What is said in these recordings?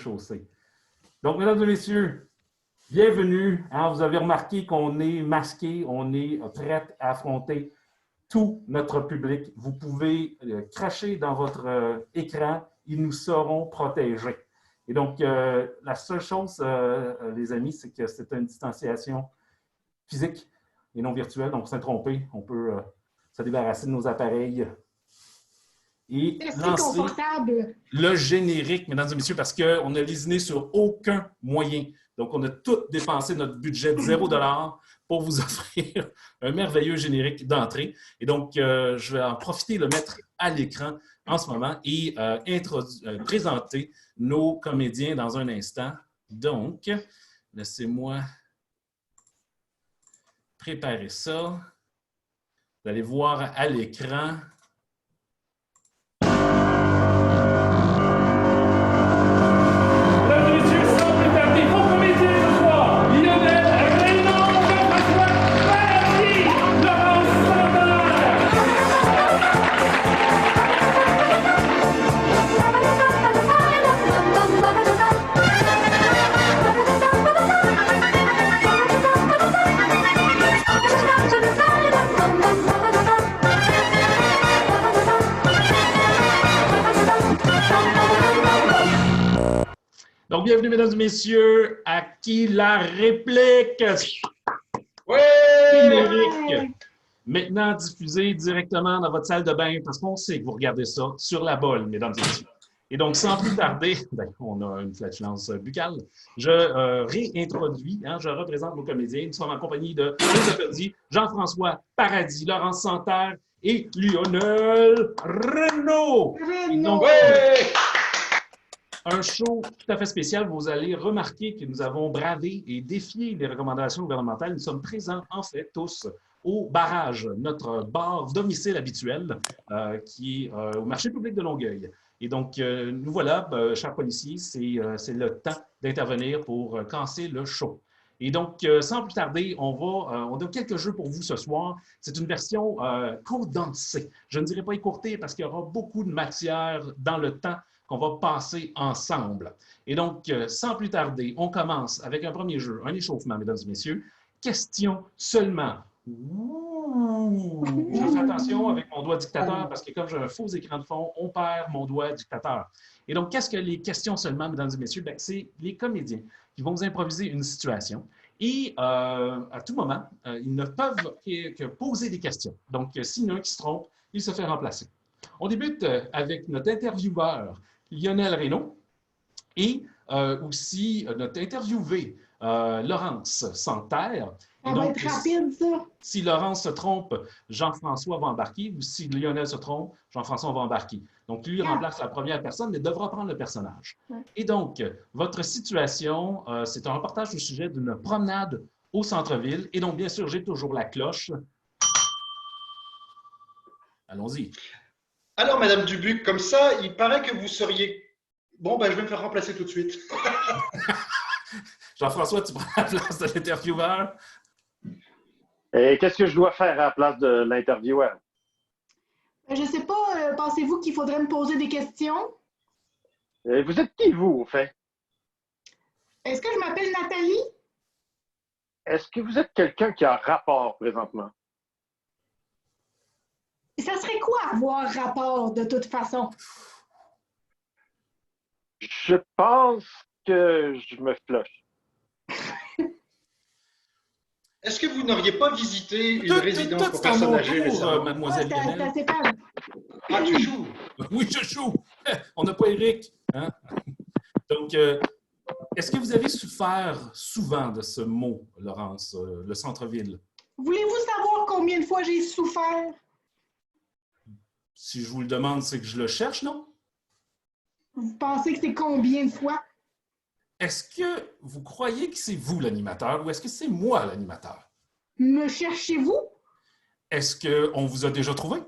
chaussée. Donc, mesdames et messieurs, bienvenue. Hein, vous avez remarqué qu'on est masqué, on est prêt à affronter tout notre public. Vous pouvez cracher dans votre écran, ils nous seront protégés. Et donc, la seule chose, les amis, c'est que c'est une distanciation physique et non virtuelle. Donc, s'est trompé, on peut se débarrasser de nos appareils et lancer le générique, mesdames et messieurs, parce qu'on a lésiné sur aucun moyen. Donc, on a tout dépensé notre budget de 0 $ pour vous offrir un merveilleux générique d'entrée. Et donc, je vais en profiter, le mettre à l'écran en ce moment et présenter nos comédiens dans un instant. Donc, laissez-moi préparer ça. Vous allez voir à l'écran. Donc, bienvenue, mesdames et messieurs, à qui la réplique? Générique. Maintenant diffusé directement dans votre salle de bain, parce qu'on sait que vous regardez ça sur la bolle, mesdames et messieurs. Et donc, sans plus tarder, on a une flatulence buccale, je réintroduis, je représente nos comédiens. Nous sommes en compagnie de Jean-François Paradis, Laurence Santerre et Lionel Renaud. Donc, un show tout à fait spécial. Vous allez remarquer que nous avons bravé et défié les recommandations gouvernementales. Nous sommes présents, en fait, tous au barrage, notre bar domicile habituel qui est au marché public de Longueuil. Et donc, nous voilà, chers policiers, c'est le temps d'intervenir pour casser le show. Et donc, sans plus tarder, on a quelques jeux pour vous ce soir. C'est une version condensée. Je ne dirais pas écourtée parce qu'il y aura beaucoup de matière dans le temps qu'on va passer ensemble. Et donc, sans plus tarder, on commence avec un premier jeu, un échauffement, mesdames et messieurs. Question seulement. Je fais attention avec mon doigt dictateur parce que comme j'ai un faux écran de fond, on perd mon doigt dictateur. Et donc, qu'est-ce que les questions seulement, mesdames et messieurs? C'est les comédiens qui vont vous improviser une situation. Et à tout moment, ils ne peuvent que poser des questions. Donc, s'il y en a un qui se trompe, il se fait remplacer. On débute avec notre intervieweur, Lionel Renaud, et aussi notre interviewé, Laurence Santerre. Ça va être rapide, ça. Si Laurence se trompe, Jean-François va embarquer, ou si Lionel se trompe, Jean-François va embarquer. Donc, lui remplace la première personne, mais devra prendre le personnage. Ouais. Et donc, votre situation, c'est un reportage au sujet d'une promenade au centre-ville. Et donc, bien sûr, j'ai toujours la cloche. Allons-y. Alors, Madame Dubuc, comme ça, il paraît que vous seriez... Bon, ben, je vais me faire remplacer tout de suite. Jean-François, tu prends la place de l'intervieweur. Et qu'est-ce que je dois faire à la place de l'intervieweur? Je ne sais pas, pensez-vous qu'il faudrait me poser des questions? Vous êtes qui, vous, au fait? Est-ce que je m'appelle Nathalie? Est-ce que vous êtes quelqu'un qui a rapport présentement? Ça serait quoi avoir rapport, de toute façon? Je pense que je me flush. Est-ce que vous n'auriez pas visité une résidence pour personnes âgées récemment? Mademoiselle Lionel. Ah, tu joues? Oui, je joue. On n'a pas Eric. Hein? Donc, est-ce que vous avez souffert souvent de ce mot, Laurence, le centre-ville? Voulez-vous savoir combien de fois j'ai souffert? Si je vous le demande, c'est que je le cherche, non? Vous pensez que c'est combien de fois? Est-ce que vous croyez que c'est vous l'animateur ou est-ce que c'est moi l'animateur? Me cherchez-vous? Est-ce qu'on vous a déjà trouvé?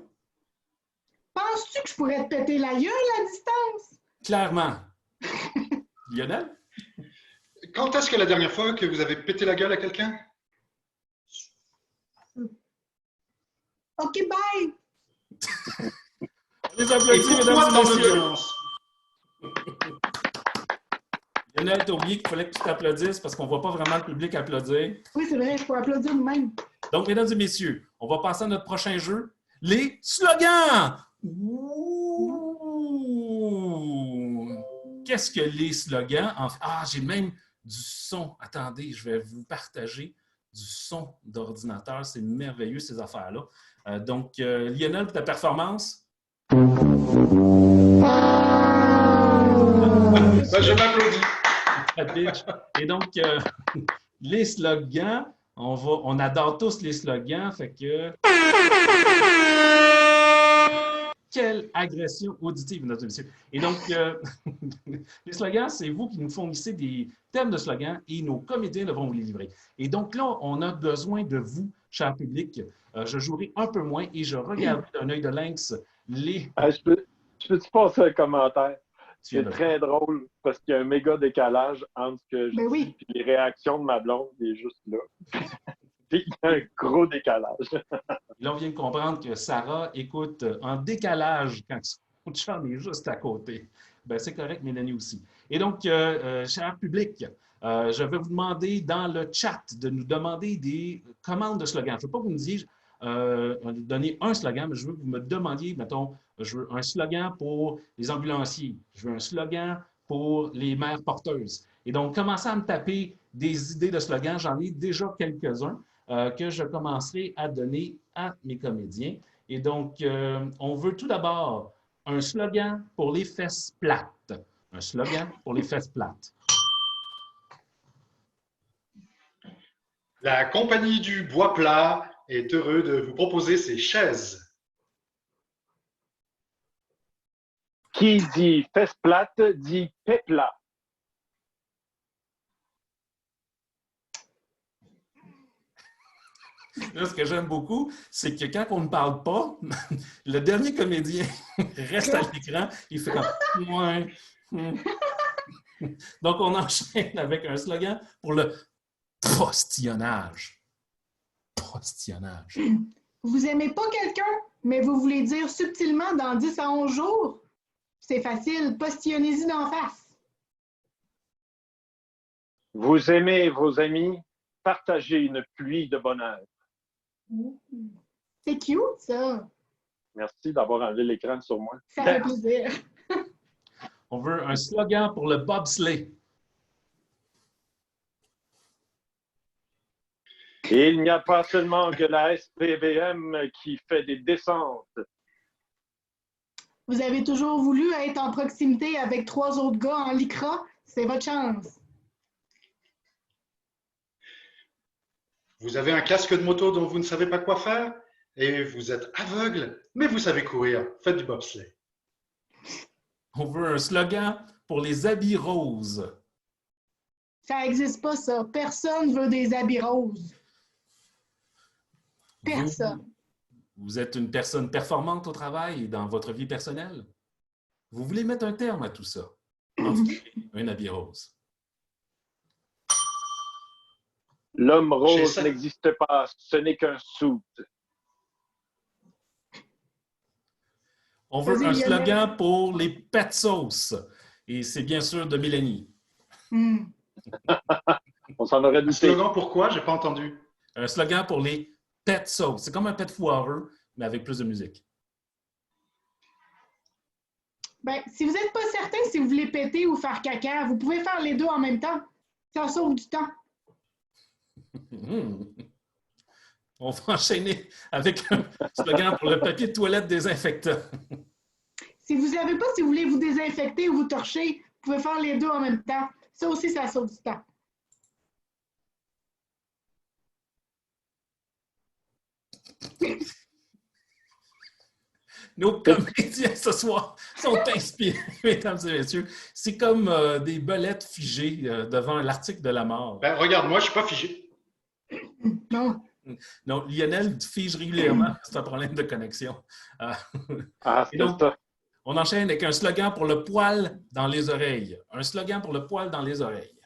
Penses-tu que je pourrais te péter la gueule à distance? Clairement. Lionel? Quand est-ce que la dernière fois que vous avez pété la gueule à quelqu'un? OK, bye! Les applaudissements, mesdames et messieurs. Lionel, t'as oublié qu'il fallait que tu t'applaudisses parce qu'on ne voit pas vraiment le public applaudir. Oui, c'est vrai, il faut applaudir nous-mêmes. Donc, mesdames et messieurs, on va passer à notre prochain jeu, les slogans. Ouh! Qu'est-ce que les slogans? Ah, j'ai même du son. Attendez, je vais vous partager du son d'ordinateur. C'est merveilleux, ces affaires-là. Donc, Lionel, pour ta performance? Je m'applaudis. Et donc, les slogans, on adore tous les slogans, fait que... Quelle agression auditive, mesdames et messieurs. Et donc, les slogans, c'est vous qui nous fournissez des thèmes de slogans et nos comédiens devront vous les livrer. Et donc là, on a besoin de vous, cher public. Je jouerai un peu moins et je regarderai d'un œil de lynx les... Je peux-tu passer un commentaire? Tu viens C'est de- très drôle parce qu'il y a un méga décalage entre ce que je Ben oui. dis et les réactions de ma blonde qui est juste là. Puis il y a un gros décalage. Là, on vient de comprendre que Sarah écoute en décalage quand son chum est juste à côté. Ben, c'est correct, Mélanie aussi. Et donc, cher public, je vais vous demander dans le chat de nous demander des commandes de slogans. Je ne veux pas que vous me disiez donner un slogan, mais je veux que vous me demandiez, mettons, je veux un slogan pour les ambulanciers, je veux un slogan pour les mères porteuses. Et donc, commencez à me taper des idées de slogans. J'en ai déjà quelques-uns. Que je commencerai à donner à mes comédiens. Et donc, on veut tout d'abord un slogan pour les fesses plates. Un slogan pour les fesses plates. La compagnie du bois plat est heureux de vous proposer ses chaises. Qui dit fesse plate dit paix plat. Là, ce que j'aime beaucoup, c'est que quand on ne parle pas, le dernier comédien reste à l'écran, il fait comme ouais. Donc, on enchaîne avec un slogan pour le postillonnage. Postillonnage. Vous aimez pas quelqu'un, mais vous voulez dire subtilement dans 10 à 11 jours? C'est facile, postillonnez-y d'en face. Vous aimez vos amis, partagez une pluie de bonheur. C'est cute, ça. Merci d'avoir enlevé l'écran sur moi. Ça fait plaisir. On veut un slogan pour le bobsleigh. Et il n'y a pas seulement que la SPVM qui fait des descentes. Vous avez toujours voulu être en proximité avec 3 autres gars en lycra? C'est votre chance. Vous avez un casque de moto dont vous ne savez pas quoi faire et vous êtes aveugle, mais vous savez courir. Faites du bobsleigh. On veut un slogan pour les habits roses. Ça n'existe pas, ça. Personne veut des habits roses. Personne. Vous êtes une personne performante au travail et dans votre vie personnelle. Vous voulez mettre un terme à tout ça. Un habit rose. L'homme J'ai rose ça. n'existe pas, ce n'est qu'un soute. On veut Vas-y, un Lionel. slogan pour les pet sauce. Et c'est bien sûr de Mélanie. Hmm. On s'en aurait Un douté. slogan pourquoi? J'ai pas entendu. Un slogan pour les pet sauce. C'est comme un pet foireux, mais avec plus de musique. Ben, si vous n'êtes pas certain si vous voulez péter ou faire caca, vous pouvez faire les deux en même temps. Ça sauve du temps. On va enchaîner avec un slogan pour le papier de toilette désinfectant. Si vous savez pas si vous voulez vous désinfecter ou vous torcher, vous pouvez faire les deux en même temps. Ça aussi, ça sauve du temps. Nos comédiens ce soir sont inspirés, mesdames et messieurs. C'est comme des belettes figées devant l'article de la mort. Ben, regarde, moi, je suis pas figé. Non. Non, Lionel fige régulièrement, c'est un problème de connexion. Ah, Et c'est donc, ça. on enchaîne avec un slogan pour le poil dans les oreilles. Un slogan pour le poil dans les oreilles.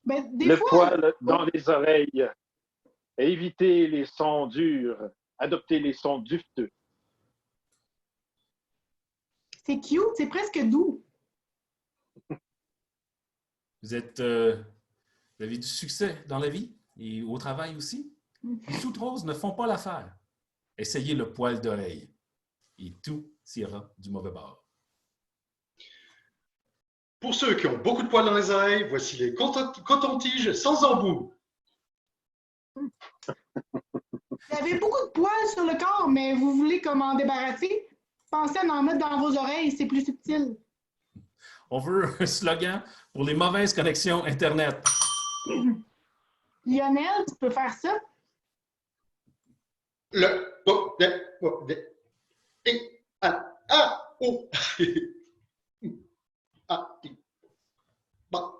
Ben, des Le fois, poil dans les oreilles. Évitez les sons durs. Adoptez les sons dufteux. C'est cute, c'est presque doux. Vous avez du succès dans la vie et au travail aussi. Les sous-roses ne font pas l'affaire. Essayez le poil d'oreille et tout ira du mauvais bord. Pour ceux qui ont beaucoup de poils dans les oreilles, voici les cotons-tiges sans embout. Vous avez beaucoup de poils sur le corps, mais vous voulez comme en débarrasser? Pensez à en mettre dans vos oreilles, c'est plus subtil. On veut un slogan pour les mauvaises connexions Internet. Lionel, tu peux faire ça? Le et a o a i ba.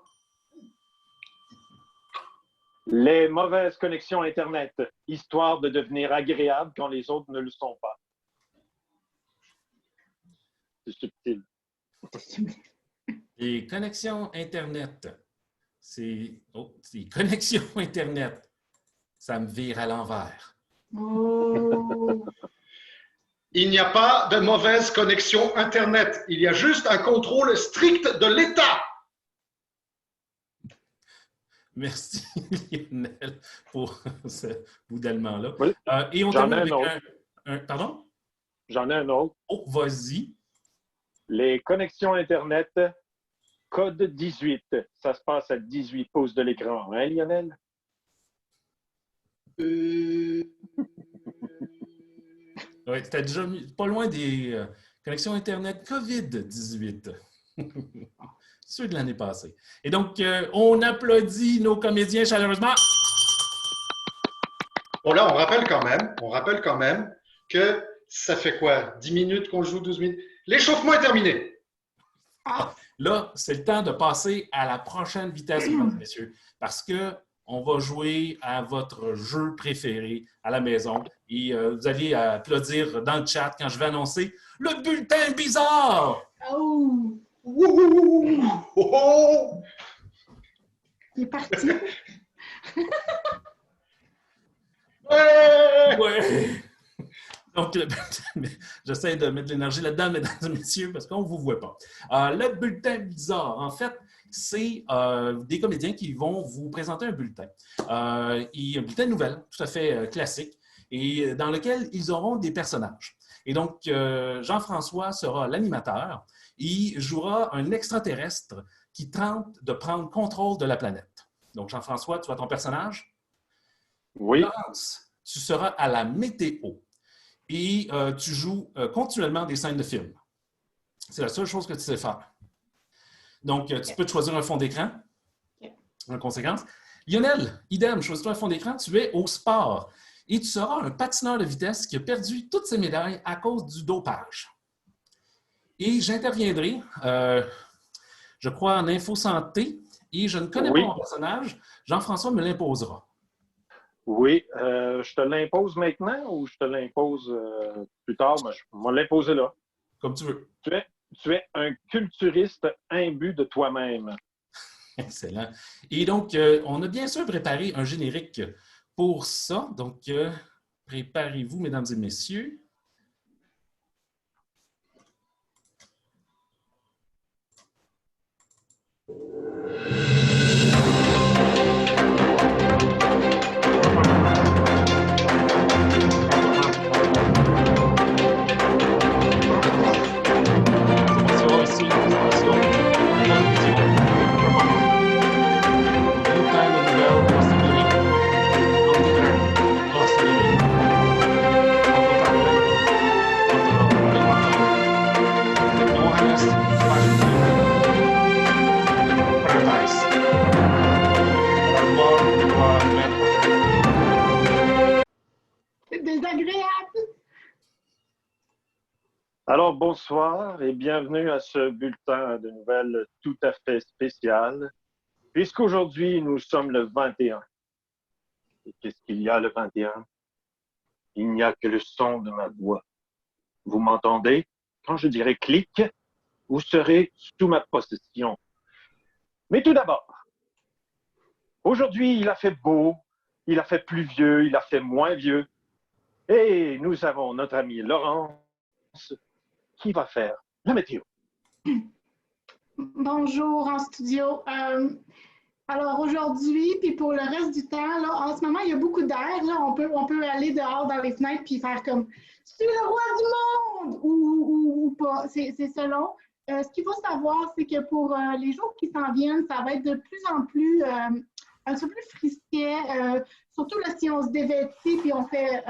Les mauvaises connexions Internet, histoire de devenir agréable quand les autres ne le sont pas. C'est subtil. Les connexions Internet. C'est connexions Internet. Ça me vire à l'envers. Oh! Il n'y a pas de mauvaise connexion Internet. Il y a juste un contrôle strict de l'État. Merci, Lionel, pour ce bout d'allemand-là. Oui. Et on J'en termine ai avec pardon? J'en ai un autre. Oh, vas-y. Les connexions Internet, code 18. Ça se passe à 18 pouces de l'écran. Hein, Lionel? Oui, c'était déjà pas loin des connexions Internet COVID-18. Ceux de l'année passée. Et donc, on applaudit nos comédiens chaleureusement. Bon, là, on rappelle quand même que ça fait quoi? 10 minutes qu'on joue, 12 minutes? L'échauffement est terminé. Ah! Là, c'est le temps de passer à la prochaine vitesse, mesdames et messieurs, parce qu'on va jouer à votre jeu préféré à la maison. Et vous allez applaudir dans le chat quand je vais annoncer le bulletin bizarre. Oh! Wouhou! Oh, oh! Il est parti. Ouais! Ouais. Donc, j'essaie de mettre de l'énergie là-dedans, mesdames et messieurs, parce qu'on ne vous voit pas. Le bulletin bizarre, en fait, c'est des comédiens qui vont vous présenter un bulletin. Et un bulletin de nouvelles, tout à fait classique, et dans lequel ils auront des personnages. Et donc, Jean-François sera l'animateur. Il jouera un extraterrestre qui tente de prendre contrôle de la planète. Donc, Jean-François, tu as ton personnage? Oui. Laurence, tu seras à la météo. Et tu joues continuellement des scènes de film. C'est la seule chose que tu sais faire. Donc, tu peux te choisir un fond d'écran, en conséquence. Lionel, idem, choisis-toi un fond d'écran, tu es au sport. Et tu seras un patineur de vitesse qui a perdu toutes ses médailles à cause du dopage. Et j'interviendrai, je crois, en info-santé, et je ne connais pas mon personnage. Jean-François me l'imposera. Oui, je te l'impose maintenant ou je te l'impose plus tard? Mais je vais l'imposer là. Comme tu veux. Tu es un culturiste imbu de toi-même. Excellent. Et donc, on a bien sûr préparé un générique pour ça. Donc, préparez-vous, mesdames et messieurs. C'est désagréable. Alors, bonsoir et bienvenue à ce bulletin de nouvelles tout à fait spécial, puisqu'aujourd'hui, nous sommes le 21. Et qu'est-ce qu'il y a le 21? Il n'y a que le son de ma voix. Vous m'entendez? Quand je dirai clic, vous serez sous ma possession. Mais tout d'abord, aujourd'hui, il a fait beau, il a fait pluvieux, il a fait moins vieux. Et nous avons notre ami Laurence qui va faire la météo. Bonjour en studio. Alors aujourd'hui, puis pour le reste du temps, là, en ce moment, il y a beaucoup d'air. Là, on peut aller dehors dans les fenêtres puis faire comme «Je suis le roi du monde» ou pas. C'est selon. Ce qu'il faut savoir, c'est que pour les jours qui s'en viennent, ça va être de plus en plus un peu plus frisquet. Surtout là, si on se dévêtit puis on fait,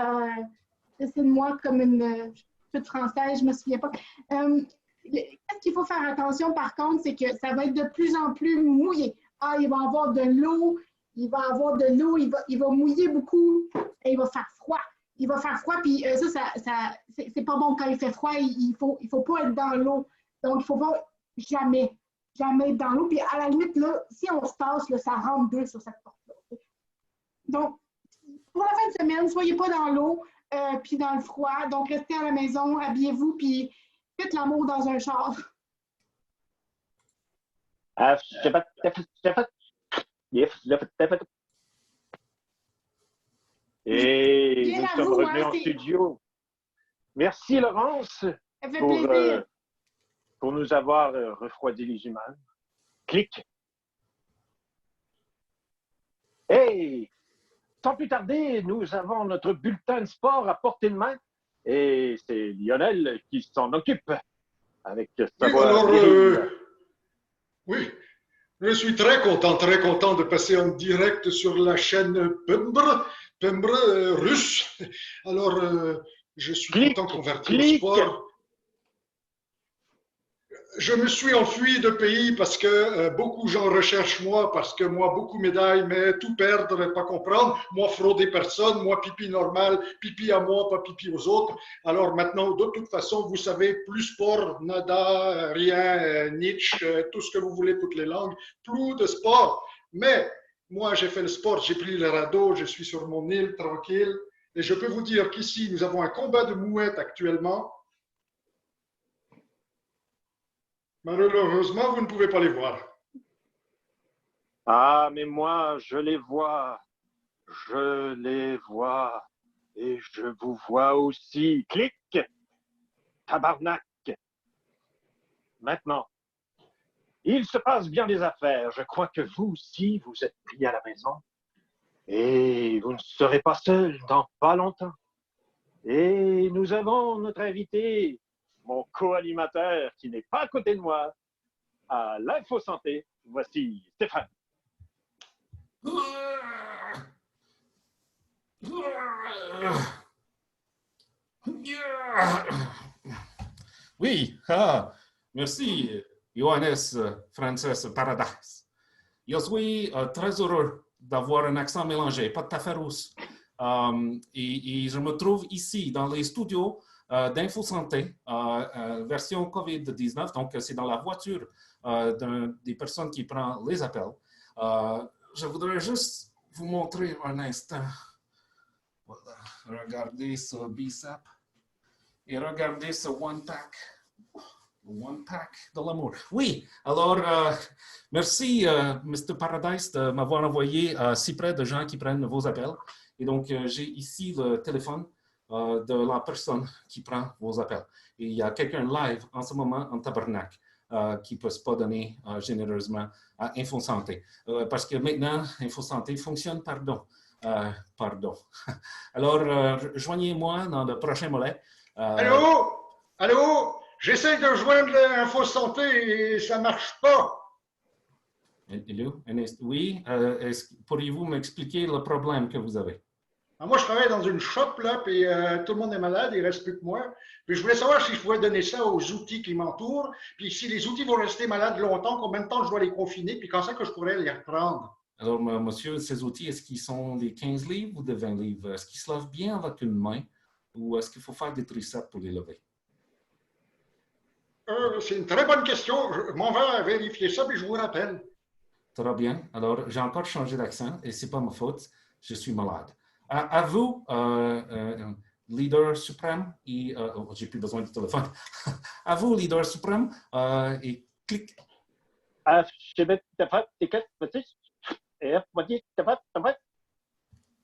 c'est de moi comme une toute française, je me souviens pas. Qu'est-ce qu'il faut faire attention par contre, c'est que ça va être de plus en plus mouillé. Ah, il va y avoir de l'eau, il va mouiller beaucoup et il va faire froid. Il va faire froid, puis c'est pas bon quand il fait froid, il faut pas être dans l'eau. Donc, il faut pas jamais être dans l'eau. Puis à la limite, là, si on se tasse, là, ça rentre deux sur cette porte-là. Donc, pour la fin de semaine, soyez pas dans l'eau, puis dans le froid. Donc, restez à la maison, habillez-vous, puis faites l'amour dans un char. Et Bien nous à sommes vous, revenus hein, en studio. Merci, Laurence, Ça fait plaisir. pour nous avoir refroidi les humains. Clic. Hey! Sans plus tarder, nous avons notre bulletin de sport à portée de main. Et c'est Lionel qui s'en occupe avec sa Oui, voix alors, virile. oui, je suis très content de passer en direct sur la chaîne Pembre russe. Alors, je suis Clic, content de convertir au clic. sport. Je me suis enfui de pays parce que beaucoup de gens recherchent moi, parce que moi, beaucoup de médailles, mais tout perdre, pas comprendre. Moi, frauder personne, moi, pipi normal, pipi à moi, pas pipi aux autres. Alors maintenant, de toute façon, vous savez, plus sport, nada, rien, Nietzsche, tout ce que vous voulez, toutes les langues, plus de sport. Mais moi, j'ai fait le sport, j'ai pris le radeau, je suis sur mon île, tranquille. Et je peux vous dire qu'ici, nous avons un combat de mouettes actuellement. Malheureusement, vous ne pouvez pas les voir. Ah, mais moi, je les vois. Je les vois. Et je vous vois aussi. Clic. Tabarnak. Maintenant, il se passe bien des affaires. Je crois que vous aussi, vous êtes pris à la maison. Et vous ne serez pas seul dans pas longtemps. Et nous avons notre invité, mon co-animateur, qui n'est pas à côté de moi, à l'Info Santé. Voici Stéphane. Oui, merci, Johannes Frances Paradise. Je suis très heureux d'avoir un accent mélangé, pas tout à fait russe. Et je me trouve ici dans les studios d'Info Santé, version COVID-19. Donc, c'est dans la voiture des personnes qui prennent les appels. Je voudrais juste vous montrer un instant. Voilà, regardez ce bicep et regardez ce one-pack. One pack de l'amour. Oui, alors, merci, Mr. Paradise, de m'avoir envoyé si près de gens qui prennent vos appels. Et donc, j'ai ici le téléphone de la personne qui prend vos appels. Et il y a quelqu'un live en ce moment en tabarnak qui ne peut pas donner généreusement à Info Santé. Parce que maintenant, Info Santé fonctionne par don. Pardon. Alors, joignez-moi dans le prochain mollet. Allô? Allô? J'essaie de joindre l'Info Santé et ça ne marche pas. Hello? Oui, pourriez-vous m'expliquer le problème que vous avez? Alors moi, je travaille dans une shop, là, puis tout le monde est malade, il ne reste plus que moi. Puis je voulais savoir si je pouvais donner ça aux outils qui m'entourent, puis si les outils vont rester malades longtemps, combien de temps je dois les confiner, puis quand c'est que je pourrais les reprendre. Alors, monsieur, ces outils, est-ce qu'ils sont des 15 livres ou de 20 livres? Est-ce qu'ils se lavent bien avec une main ou est-ce qu'il faut faire des triceps pour les lever? C'est une très bonne question. Je m'en vais vérifier ça, puis je vous rappelle. Très bien. Alors, j'ai encore changé d'accent et ce n'est pas ma faute. Je suis malade. À vous, leader suprême, et j'ai plus besoin du téléphone. À vous, leader suprême, et clic.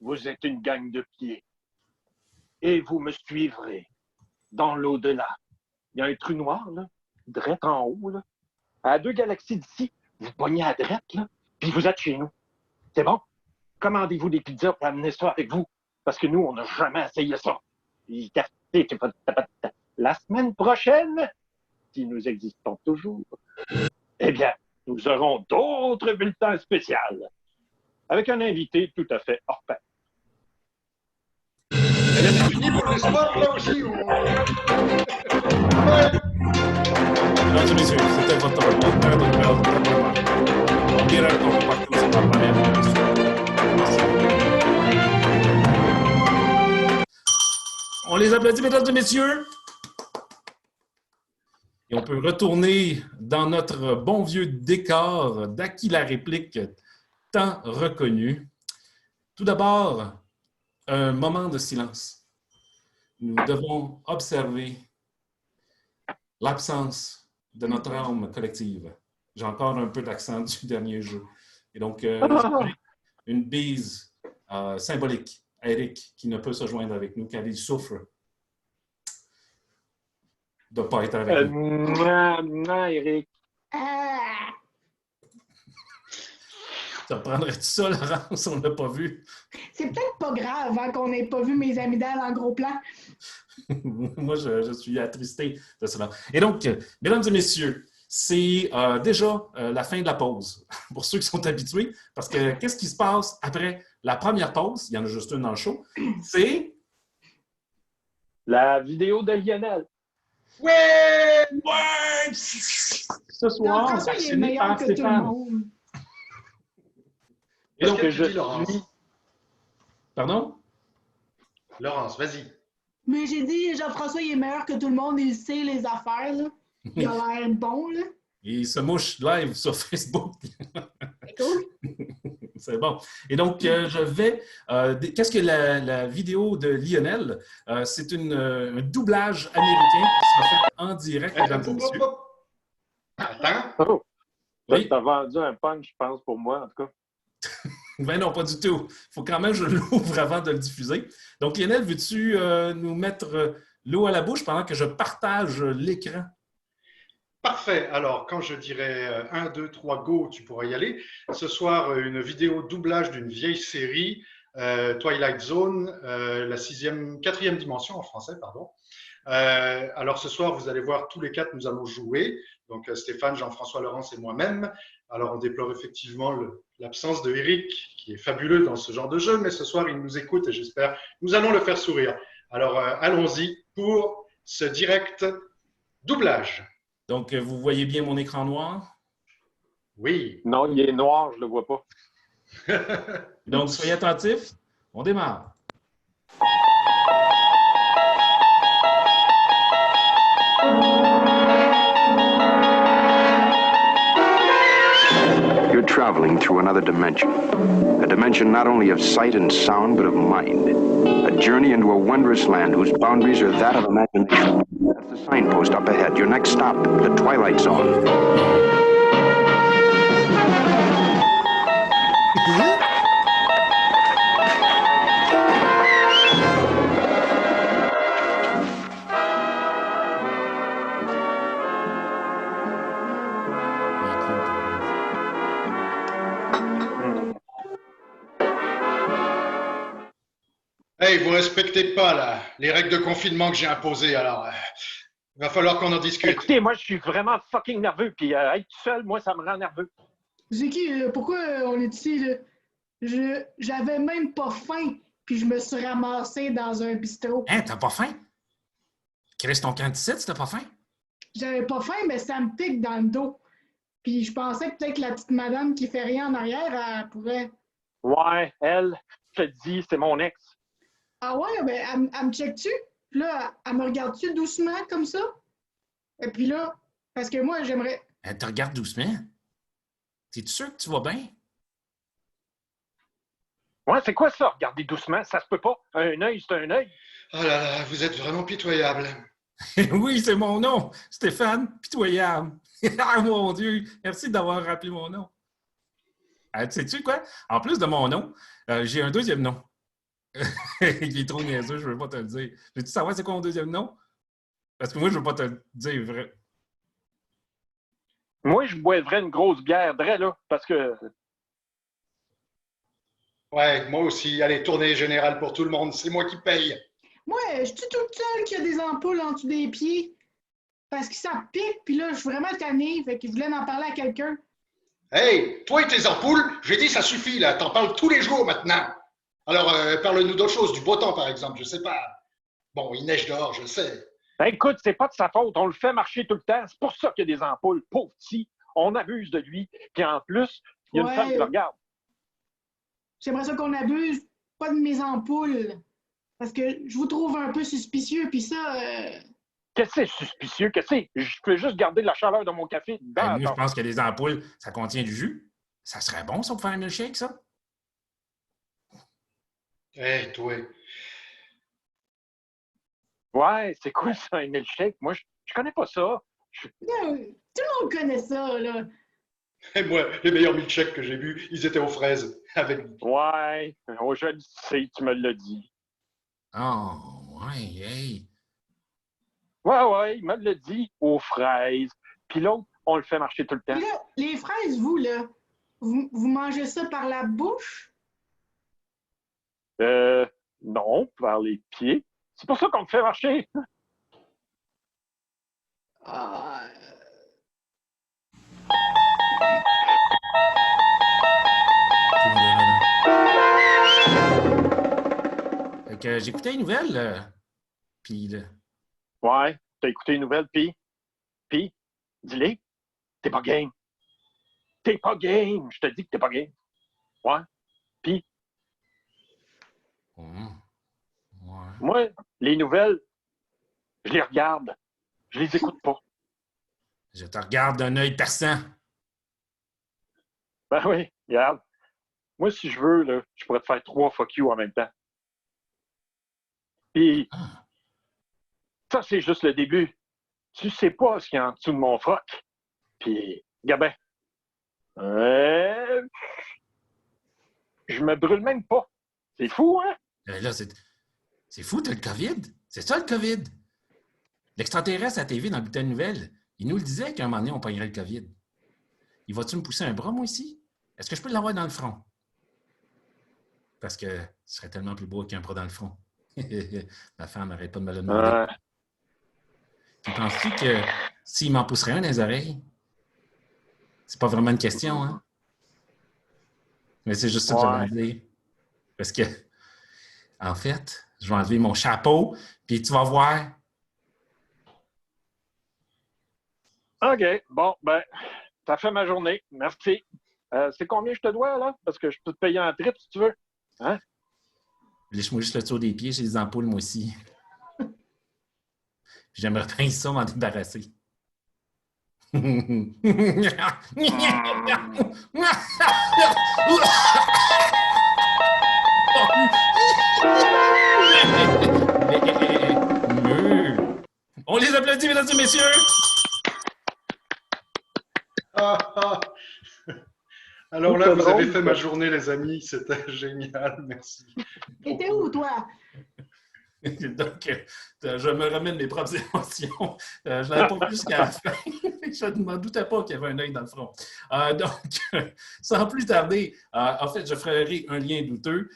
Vous êtes une gang de pieds. Et vous me suivrez dans l'au-delà. Il y a un trou noir, là. drette en haut, là, à 2 galaxies d'ici. Vous pognez à drette, là, puis vous êtes chez nous. C'est bon? Commandez-vous des pizzas pour amener ça avec vous. Parce que nous, on n'a jamais essayé ça. Puis, la semaine prochaine, si nous existons toujours, eh bien, nous aurons d'autres bulletins spéciaux avec un invité tout à fait hors pair. C'est fini pour le sport, là aussi? Ou... Ouais. Mesdames et messieurs, c'était votre père de Noël. En direct, on peut partir sur la planète. On les applaudit, mesdames et messieurs. Et on peut retourner dans notre bon vieux décor d'Acquis la réplique tant reconnu. Tout d'abord, un moment de silence. Nous devons observer l'absence de notre âme collective. J'ai encore un peu d'accent du dernier jeu. Et donc, une bise symbolique à Eric qui ne peut se joindre avec nous car il souffre de ne pas être avec nous. Non, Eric. Ça prendrait-tu ça, Laurence? On ne l'a pas vu. C'est peut-être pas grave hein, qu'on n'ait pas vu mes amygdales en gros plan. Moi, je suis attristé de cela. Et donc, mesdames et messieurs, c'est déjà la fin de la pause, pour ceux qui sont habitués, parce que qu'est-ce qui se passe après la première pause? Il y en a juste une dans le show. C'est... La vidéo de Lionel. Ouais! Ouais! Ce soir, François, il est vacciné meilleur par que tout le Stéphane. monde. Et donc, Qu'est-ce que tu dis, Laurence? Pardon? Laurence, vas-y. Mais j'ai dit, Jean-François, il est meilleur que tout le monde, il sait les affaires, là. Il a l'air bon, là. Il se mouche live sur Facebook. C'est cool. C'est bon. Et donc, je vais... qu'est-ce que la vidéo de Lionel? C'est un doublage américain qui sera fait en direct, mesdames et messieurs. Attends. Oh. Oui. Tu as vendu un punch, je pense, pour moi, en tout cas. Ben non, pas du tout. Il faut quand même que je l'ouvre avant de le diffuser. Donc, Lionel, veux-tu nous mettre l'eau à la bouche pendant que je partage l'écran? Parfait. Alors, quand je dirai 1, 2, 3, go, tu pourras y aller. Ce soir, une vidéo doublage d'une vieille série, Twilight Zone, la 4e dimension en français, pardon. Alors, ce soir, vous allez voir, tous les 4, nous allons jouer. Donc, Stéphane, Jean-François, Laurence et moi-même. Alors, on déplore effectivement l'absence de Eric, qui est fabuleux dans ce genre de jeu, mais ce soir, il nous écoute et j'espère nous allons le faire sourire. Alors, allons-y pour ce direct doublage. Donc, vous voyez bien mon écran noir? Oui. Non, il est noir, je ne le vois pas. Donc, soyez attentifs. On démarre. You're traveling through another dimension. A dimension not only of sight and sound, but of mind. A journey into a wondrous land whose boundaries are that of imagination. That's the signpost up ahead. Your next stop, the Twilight Zone. Hey, vous respectez pas là, les règles de confinement que j'ai imposées, alors il va falloir qu'on en discute. Écoutez, moi, je suis vraiment fucking nerveux, puis être tout seul, moi, ça me rend nerveux. Ziki, pourquoi on est ici, là? J'avais même pas faim, puis je me suis ramassé dans un bistrot. Hein, t'as pas faim? Chris, ton camp si t'as pas faim? J'avais pas faim, mais ça me pique dans le dos. Puis je pensais que peut-être que la petite madame qui fait rien en arrière, elle pourrait... Ouais, elle, je te dis, c'est mon ex. Ah ouais, ben elle me check-tu? Puis là, elle me regarde-tu doucement comme ça? Et puis là, parce que moi, j'aimerais... Elle te regarde doucement. T'es-tu sûr que tu vas bien? Ouais, c'est quoi ça? Regardez doucement, ça se peut pas. Un œil, c'est un œil. Oh là là, vous êtes vraiment pitoyable. Oui, c'est mon nom, Stéphane Pitoyable. Ah mon Dieu, merci d'avoir rappelé mon nom. Sais-tu quoi? En plus de mon nom, j'ai un deuxième nom. Il est trop niaiseux, je ne veux pas te le dire. Veux-tu savoir c'est quoi mon deuxième nom? Parce que moi, je ne veux pas te le dire vrai. Moi, je boiverais une grosse bière, là, parce que... Ouais, moi aussi. Allez, tournée générale pour tout le monde. C'est moi qui paye. Moi, je suis toute seule qui a des ampoules en dessous des pieds parce que ça pique, puis là, je suis vraiment tannée, fait que je voulais en parler à quelqu'un. Hey, toi et tes ampoules, j'ai dit ça suffit, là. T'en parles tous les jours maintenant. Alors, parle-nous d'autre chose, du beau temps, par exemple, je sais pas. Bon, il neige dehors, je sais. Ben, écoute, c'est pas de sa faute. On le fait marcher tout le temps. C'est pour ça qu'il y a des ampoules. Pauvre petit, on abuse de lui. Puis en plus, il y a une femme qui le regarde. J'aimerais ça qu'on abuse pas de mes ampoules parce que je vous trouve un peu suspicieux, puis ça... Qu'est-ce que c'est suspicieux? Qu'est-ce que c'est? Je peux juste garder la chaleur de mon café Ben, dans moi, je pense que les ampoules, ça contient du jus. Ça serait bon, ça, pour faire un milkshake, ça? Hey, toi. Ouais, c'est quoi ça, un milkshake? Moi, je connais pas ça. tout le monde connaît ça, là. Et moi, les meilleurs milkshakes que j'ai vus, ils étaient aux fraises, avec lui. Ouais, oh, je le sais, tu me l'as dit. Oh, ouais, hey. Ouais, il me l'a dit, aux fraises. Puis l'autre, on le fait marcher tout le temps. Puis là, les fraises, vous, là, vous mangez ça par la bouche? Non, par les pieds. C'est pour ça qu'on le fait marcher. Ah, Fait que j'écoutais les nouvelles, puis Ouais, t'as écouté les nouvelles, puis, dis-les, t'es pas game. T'es pas game. Je te dis que t'es pas game. Ouais, puis, ouais. moi, les nouvelles, je les regarde. Je les écoute pas. Je te regarde d'un œil perçant. Ben oui, regarde. Moi, si je veux, là, je pourrais te faire 3 fuck you en même temps. Puis, ça, c'est juste le début. Tu sais pas ce qu'il y a en dessous de mon froc. Puis, Gabin, je me brûle même pas. C'est fou, hein? Là, c'est fou, t'as le COVID. C'est ça, le COVID. L'extraterrestre à la TV dans le bulletin de nouvelles, il nous le disait qu'à un moment donné, on pognerait le COVID. Il va-tu me pousser un bras, moi, ici? Est-ce que je peux l'avoir dans le front? Parce que ce serait tellement plus beau qu'un bras dans le front. Ma femme n'arrête pas de me le demander. Puis penses-tu que s'il m'en pousserait un dans les oreilles, c'est pas vraiment une question, hein? Mais c'est juste ça que j'avais à dire. Parce que, en fait, je vais enlever mon chapeau, puis tu vas voir. OK, bon, ben, ça fait ma journée. Merci. C'est combien je te dois, là? Parce que je peux te payer en trip, si tu veux. Hein? Lèche-moi juste le tour des pieds, j'ai des ampoules, moi aussi. Puis j'aimerais bien ça m'en débarrasser. On les applaudit, mesdames et messieurs! Alors là, vous avez fait ma journée, les amis. C'était génial. Merci. T'étais où, toi? Donc, je me ramène mes propres émotions. Je n'avais pas vu jusqu'à la fin. Je ne m'en doutais pas qu'il y avait un œil dans le front. Donc, sans plus tarder, en fait, je ferai un lien douteux.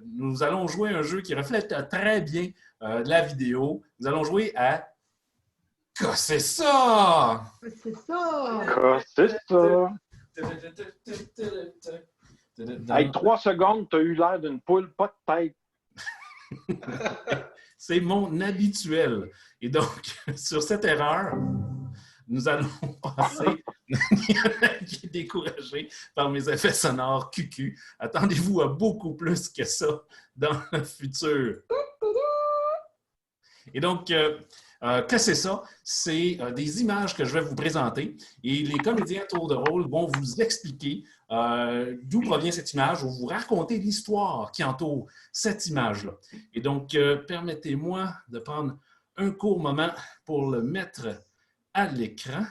Nous allons jouer un jeu qui reflète très bien la vidéo. Nous allons jouer à C'est ça! C'est ça! C'est ça! Avec 3 secondes, tu as eu l'air d'une poule, pas de tête. C'est mon habituel. Et donc, sur cette erreur, nous allons passer. Il y en a qui est découragé par mes effets sonores cucu. Attendez-vous à beaucoup plus que ça dans le futur. Et donc, que c'est ça? C'est des images que je vais vous présenter et les comédiens à tour de rôle vont vous expliquer d'où provient cette image ou vous raconter l'histoire qui entoure cette image-là. Et donc, permettez-moi de prendre un court moment pour le mettre à l'écran.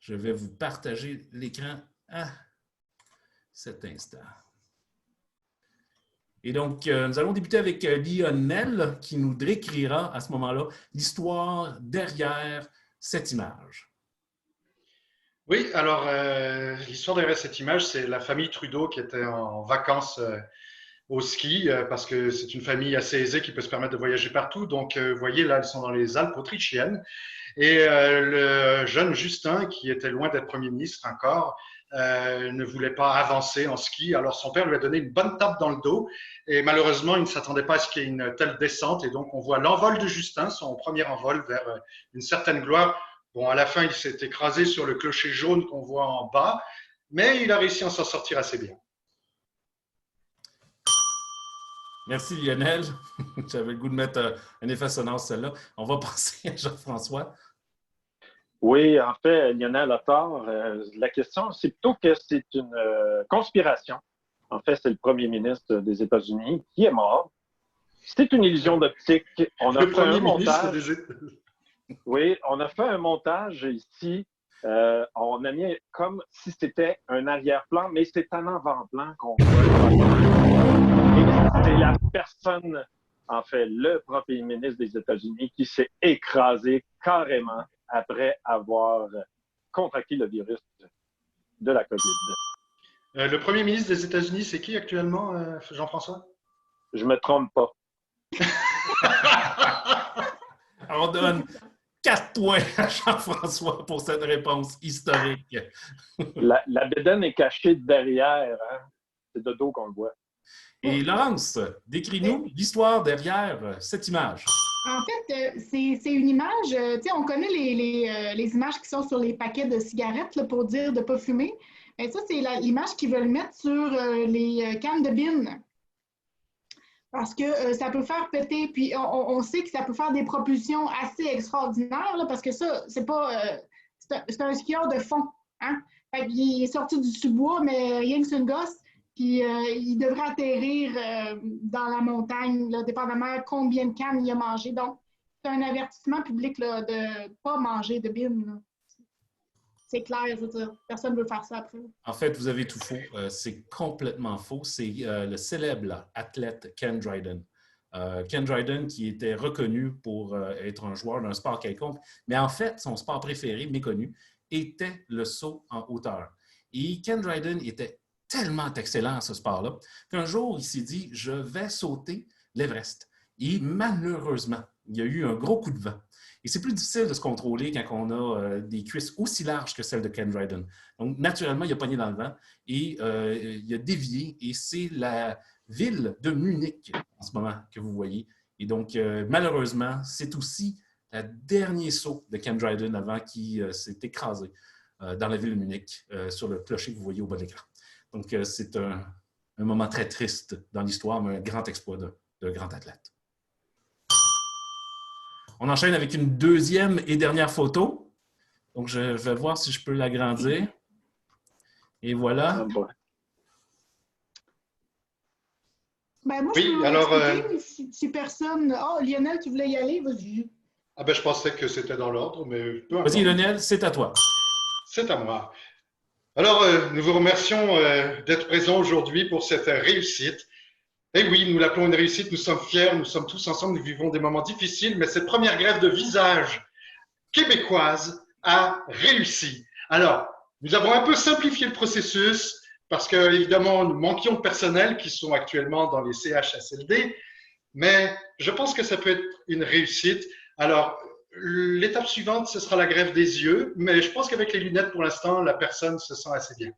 Je vais vous partager l'écran à cet instant. Et donc, nous allons débuter avec Lionel qui nous décrira à ce moment-là l'histoire derrière cette image. Oui, alors l'histoire derrière cette image, c'est la famille Trudeau qui était en vacances au ski parce que c'est une famille assez aisée qui peut se permettre de voyager partout. Donc, vous voyez, là, ils sont dans les Alpes autrichiennes. Et le jeune Justin, qui était loin d'être Premier ministre encore, ne voulait pas avancer en ski. Alors, son père lui a donné une bonne tape dans le dos. Et malheureusement, il ne s'attendait pas à ce qu'il y ait une telle descente. Et donc, on voit l'envol de Justin, son premier envol vers une certaine gloire. Bon, à la fin, il s'est écrasé sur le clocher jaune qu'on voit en bas, mais il a réussi à s'en sortir assez bien. Merci Lionel. J'avais le goût de mettre un effet sonore celle-là. On va passer à Jean-François. Oui, en fait, Lionel a tort. La question, c'est plutôt que c'est une conspiration. En fait, c'est le premier ministre des États-Unis qui est mort. C'est une illusion d'optique. On a fait un montage. Oui, on a fait un montage ici. On a mis comme si c'était un arrière-plan, mais c'est un avant-plan qu'on voit. Et c'est la personne, en fait, le premier ministre des États-Unis qui s'est écrasé carrément après avoir contracté le virus de la COVID. Le premier ministre des États-Unis, c'est qui actuellement, Jean-François? Je me trompe pas. On donne 4 points à Jean-François pour cette réponse historique. La bédaine est cachée derrière. Hein? C'est de dos qu'on le voit. Et Laurence, décris-nous l'histoire derrière cette image. En fait, c'est une image, tu sais, on connaît les images qui sont sur les paquets de cigarettes là, pour dire de ne pas fumer. Mais ça, c'est l'image qu'ils veulent mettre sur les cannes de bine. Parce que ça peut faire péter, puis on sait que ça peut faire des propulsions assez extraordinaires, là, parce que ça, c'est pas. C'est un skieur de fond. Hein? Fait qu'il est sorti du sous-bois, mais rien que c'est une gosse. Puis il devrait atterrir dans la montagne, là, dépendamment combien de cannes il a mangé. Donc, c'est un avertissement public là, de ne pas manger de bine. C'est clair, je veux dire. Personne ne veut faire ça après. En fait, vous avez tout faux. C'est complètement faux. C'est le célèbre athlète Ken Dryden. Ken Dryden qui était reconnu pour être un joueur d'un sport quelconque, mais en fait, son sport préféré, méconnu, était le saut en hauteur. Et Ken Dryden était tellement excellent à ce sport-là qu'un jour, il s'est dit « Je vais sauter l'Everest ». Et malheureusement, il y a eu un gros coup de vent. Et c'est plus difficile de se contrôler quand on a des cuisses aussi larges que celles de Ken Dryden. Donc, naturellement, il a pogné dans le vent et il a dévié. Et c'est la ville de Munich, en ce moment, que vous voyez. Et donc, malheureusement, c'est aussi le dernier saut de Ken Dryden avant qu'il s'est écrasé dans la ville de Munich, sur le clocher que vous voyez au bas de l'écran. Donc, c'est un moment très triste dans l'histoire, mais un grand exploit d'un grand athlète. On enchaîne avec une deuxième et dernière photo. Donc, je vais voir si je peux l'agrandir. Et voilà. Ben, moi, je peux expliquer si personne... Oh, Lionel, tu voulais y aller? Vas-y. Ah ben, je pensais que c'était dans l'ordre, mais peu importe. Vas-y, Lionel, c'est à toi. C'est à moi. Alors, nous vous remercions d'être présents aujourd'hui pour cette réussite. Et oui, nous l'appelons une réussite, nous sommes fiers, nous sommes tous ensemble, nous vivons des moments difficiles, mais cette première greffe de visage québécoise a réussi. Alors, nous avons un peu simplifié le processus parce que, évidemment, nous manquions de personnel qui sont actuellement dans les CHSLD, mais je pense que ça peut être une réussite. Alors, l'étape suivante, ce sera la greffe des yeux, mais je pense qu'avec les lunettes, pour l'instant, la personne se sent assez bien.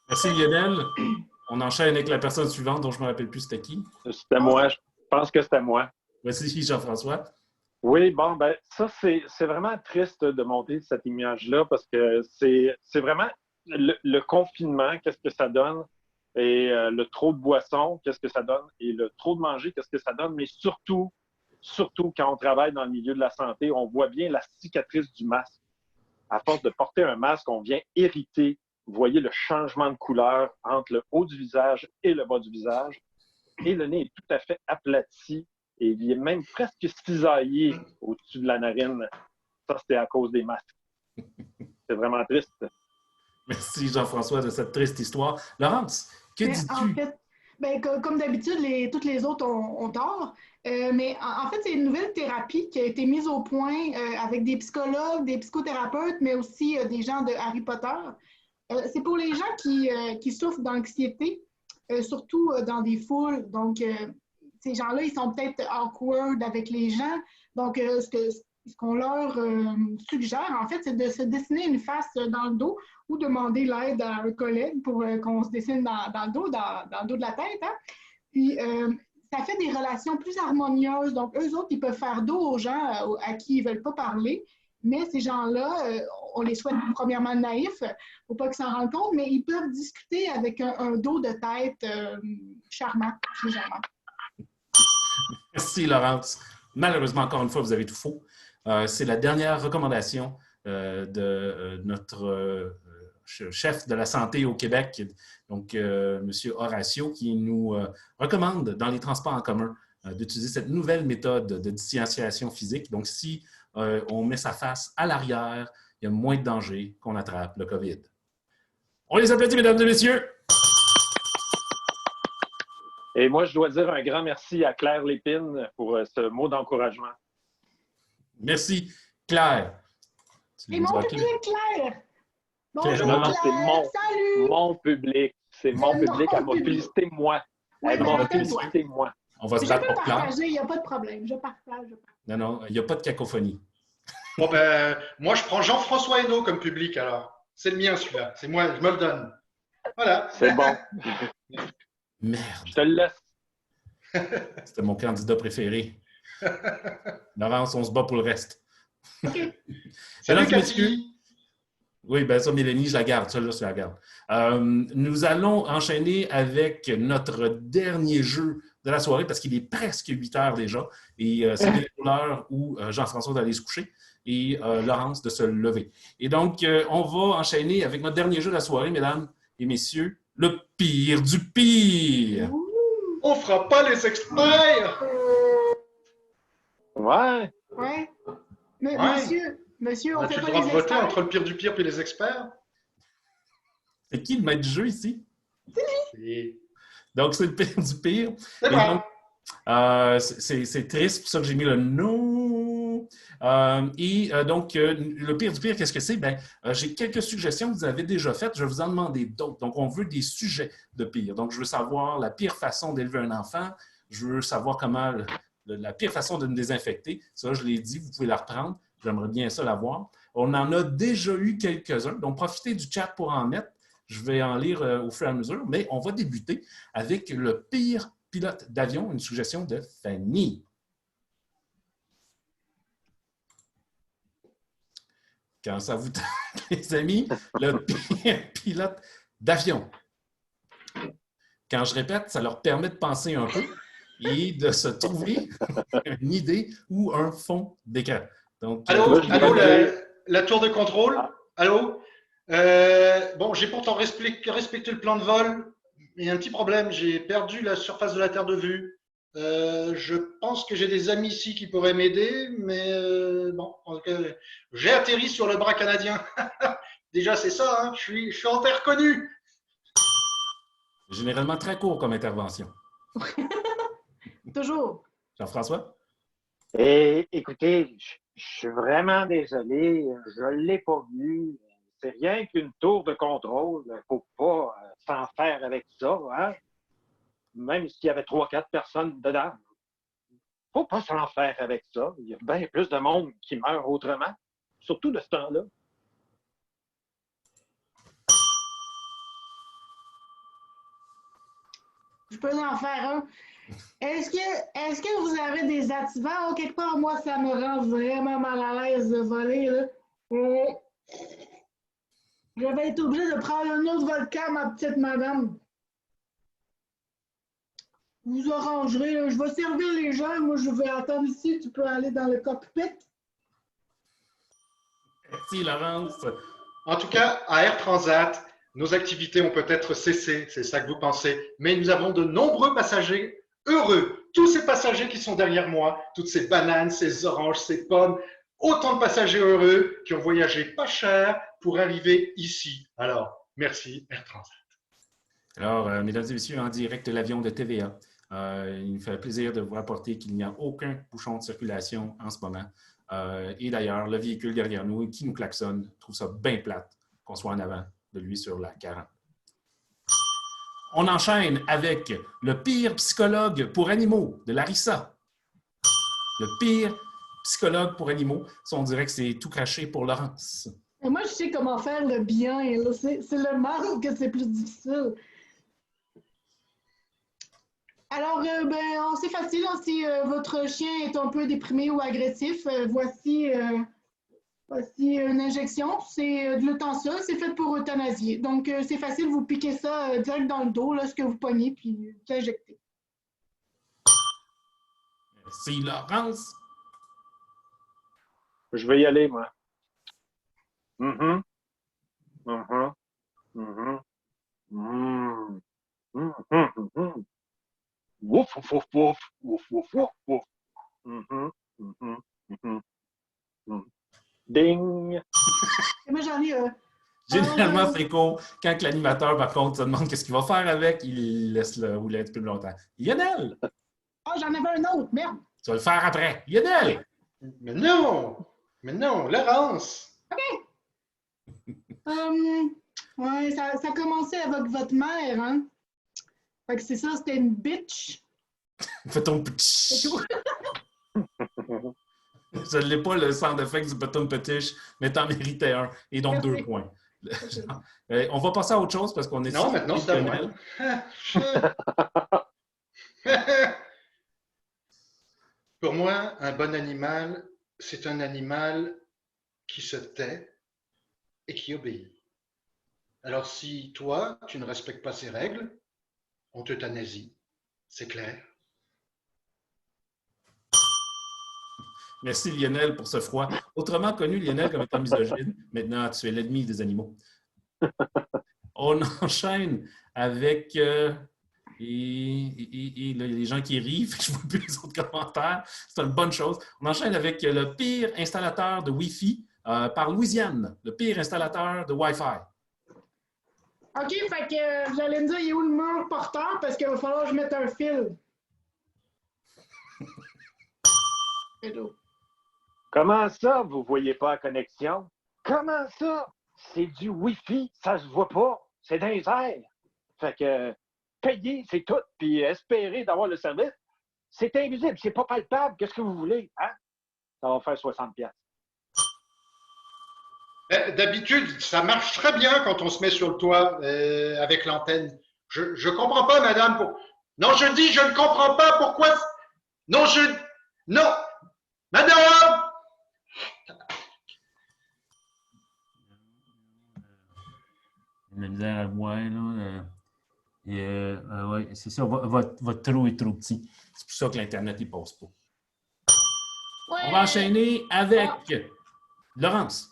Merci Lionel. On enchaîne avec la personne suivante dont je ne me rappelle plus c'était qui. C'était moi, je pense que c'était moi. Voici Jean-François. Oui, bon, ben ça, c'est vraiment triste de monter cette image-là parce que c'est vraiment le confinement, qu'est-ce que ça donne, et le trop de boissons, qu'est-ce que ça donne, et le trop de manger, qu'est-ce que ça donne, mais surtout quand on travaille dans le milieu de la santé, on voit bien la cicatrice du masque. À force de porter un masque, on vient hériter. Vous voyez le changement de couleur entre le haut du visage et le bas du visage. Et le nez est tout à fait aplati et il est même presque cisaillé au-dessus de la narine. Ça, c'était à cause des masques. C'est vraiment triste. Merci Jean-François de cette triste histoire. Laurence, Que Mais en dis-tu? fait, ben, comme d'habitude, toutes les autres ont tort. Mais en fait, c'est une nouvelle thérapie qui a été mise au point avec des psychologues, des psychothérapeutes, mais aussi des gens de Harry Potter. C'est pour les gens qui souffrent d'anxiété, surtout dans des foules. Donc, ces gens-là, ils sont peut-être awkward avec les gens. Donc, ce qu'on leur suggère, en fait, c'est de se dessiner une face dans le dos ou demander l'aide à un collègue pour qu'on se dessine dans le dos, dans le dos de la tête. Hein? Puis, ça fait des relations plus harmonieuses. Donc, eux autres, ils peuvent faire dos aux gens à qui ils ne veulent pas parler. Mais ces gens-là, on les souhaite premièrement naïfs, il ne faut pas qu'ils s'en rendent compte, mais ils peuvent discuter avec un dos de tête charmant, charmant. Merci, Laurence. Malheureusement, encore une fois, vous avez tout faux. C'est la dernière recommandation de notre chef de la santé au Québec, donc M. Horacio, qui nous recommande dans les transports en commun d'utiliser cette nouvelle méthode de distanciation physique. Donc, si on met sa face à l'arrière, il y a moins de danger qu'on attrape le COVID. On les applaudit, mesdames et messieurs! Et moi, je dois dire un grand merci à Claire Lépine pour ce mot d'encouragement. Merci, Claire. Et mon public, Claire! Bonjour, Non, Claire! c'est mon public. C'est mon public. Elle m'a félicité moi. Oui, Elle m'a félicité moi. On va se Je battre peux pour Claire. partager, il n'y a pas de problème. Je partage. Non, il n'y a pas de cacophonie. Bon, ben, moi, je prends Jean-François Hainaut comme public, alors. C'est le mien, celui-là. C'est moi, je me le donne. Voilà. C'est bon. Merde. Je te le laisse. C'était mon candidat préféré. Laurence, on se bat pour le reste. OK. Salut, Mesdames et messieurs. Cathy. Oui, bien ça, Mélanie, je la garde. Celle-là, je la garde. Nous allons enchaîner avec notre dernier jeu de la soirée parce qu'il est presque 8 heures déjà. Et c'est l'heure où Jean-François d'aller se coucher et Laurence de se lever. Et donc, on va enchaîner avec notre dernier jeu de la soirée, mesdames et messieurs, le pire du pire. On fera pas les experts. Ouais. Ouais. Ouais. Monsieur, on As-tu fait le pas droit les de voter experts. entre le pire du pire et les experts? C'est qui le maître du jeu ici? Et... Donc, c'est le pire du pire. C'est Et bon. donc, c'est triste, c'est pour ça que j'ai mis le non. Donc, le pire du pire, qu'est-ce que c'est? Bien, j'ai quelques suggestions que vous avez déjà faites. Je vais vous en demander d'autres. Donc, on veut des sujets de pire. Donc, je veux savoir la pire façon d'élever un enfant. Je veux savoir comment la pire façon de me désinfecter. Ça, je l'ai dit, vous pouvez la reprendre. J'aimerais bien ça l'avoir. On en a déjà eu quelques-uns. Donc, profitez du chat pour en mettre. Je vais en lire au fur et à mesure. Mais on va débuter avec le pire pilote d'avion, une suggestion de Fanny. Quand ça vous tente, les amis, le pire pilote d'avion. Quand je répète, ça leur permet de penser un peu et de se trouver une idée ou un fond d'écran. Donc, Allô, je allô, vais- la tour de contrôle? Allô? Bon, j'ai pourtant respecté le plan de vol. Il y a un petit problème, j'ai perdu la surface de la Terre de vue. Je pense que j'ai des amis ici qui pourraient m'aider, mais bon, en tout cas, j'ai atterri sur le bras canadien. Déjà, c'est ça, hein, je suis en terre connue. généralement très court comme intervention. Toujours. Jean-François? Et écoutez, je suis vraiment désolé. Je ne l'ai pas vu. C'est rien qu'une tour de contrôle. Il ne faut pas s'en faire avec ça. Hein? Même s'il y avait 3-4 personnes dedans. Il ne faut pas s'en faire avec ça. Il y a bien plus de monde qui meurt autrement. Surtout de ce temps-là. Je peux en faire un. Est-ce que vous avez des activants? Oh, quelque part, moi, ça me rend vraiment mal à l'aise de voler. Là. Je vais être obligé de prendre un autre volcan, ma petite madame. Vous arrangerez. Là. Je vais servir les gens. Moi, je vais attendre ici. Tu peux aller dans le cockpit. Merci, Laurence. En tout cas, à Air Transat, nos activités ont peut-être cessé, c'est ça que vous pensez, mais nous avons de nombreux passagers heureux. Tous ces passagers qui sont derrière moi, toutes ces bananes, ces oranges, ces pommes, autant de passagers heureux qui ont voyagé pas cher pour arriver ici. Alors, merci Air Transat. Alors, mesdames et messieurs, en direct de l'avion de TVA, il me fait plaisir de vous rapporter qu'il n'y a aucun bouchon de circulation en ce moment. Et d'ailleurs, le véhicule derrière nous qui nous klaxonne trouve ça bien plate qu'on soit en avant de lui sur la 40. On enchaîne avec le pire psychologue pour animaux de Larissa. Le pire psychologue pour animaux. Ça, on dirait que c'est tout craché pour Laurence. Et moi, je sais comment faire le bien. Là. C'est le mal que c'est plus difficile. Alors, c'est facile. Hein, si votre chien est un peu déprimé ou agressif, voici une injection. C'est de l'Eutansia. C'est fait pour euthanasier. Donc, c'est facile. Vous piquez ça direct dans le dos, là, ce que vous pognez, puis vous injectez. Merci, Laurence. Je vais y aller, moi. Mm-hmm. Mm-hmm. Mm-hmm. Mm-hmm. Mm-hmm. Mm-hmm. Wouf, wouf, wouf, wouf, wouf, wouf, wouf, wouf. Mm-hmm. Mm-hmm. Mm-hmm. Mm-hmm. Ding! Et moi, j'en ai... Généralement, c'est con. Quand l'animateur, par contre, se demande qu'est-ce qu'il va faire avec, il laisse le rouler un petit peu plus longtemps. Lionel! Ah, j'en avais un autre, merde! Tu vas le faire après. Lionel! Mais non! Mais non, Laurence! Ouais, ça a commencé avec votre mère, hein? Fait que c'est ça, c'était une bitch. Fais ton C'est petit. tout. Je ne l'ai pas le sound effect du bottom petiche, mais t'en méritais un. Et donc Merci. 2 points. On va passer à autre chose parce qu'on est Non, sur maintenant c'est à Lionel. moi. Pour moi, un bon animal, c'est un animal qui se tait et qui obéit. Alors si toi, tu ne respectes pas ces règles, on t'euthanasie. C'est clair. Merci Lionel pour ce froid. Autrement connu, Lionel, comme étant misogyne. Maintenant, tu es l'ennemi des animaux. On enchaîne avec les gens qui rient, je ne vois plus les autres commentaires. C'est une bonne chose. On enchaîne avec le pire installateur de Wi-Fi par Louisiane. Le pire installateur de Wi-Fi. OK, fait que j'allais me dire, il est où le mur porteur? Parce qu'il va falloir que je mette un fil. Comment ça, vous voyez pas la connexion? Comment ça? C'est du Wi-Fi, ça se voit pas. C'est dans les airs. Fait que payer, c'est tout, puis espérer d'avoir le service, c'est invisible, c'est pas palpable. Qu'est-ce que vous voulez? Hein? Ça va faire 60$. D'habitude, ça marche très bien quand on se met sur le toit avec l'antenne. Je comprends pas, madame. Non, je dis, je ne comprends pas pourquoi. Non, Non! Madame! La misère à voir, là. Ouais, c'est ça, votre trou est trop petit. C'est pour ça que l'Internet, il passe pas. Ouais. On va enchaîner avec Laurence.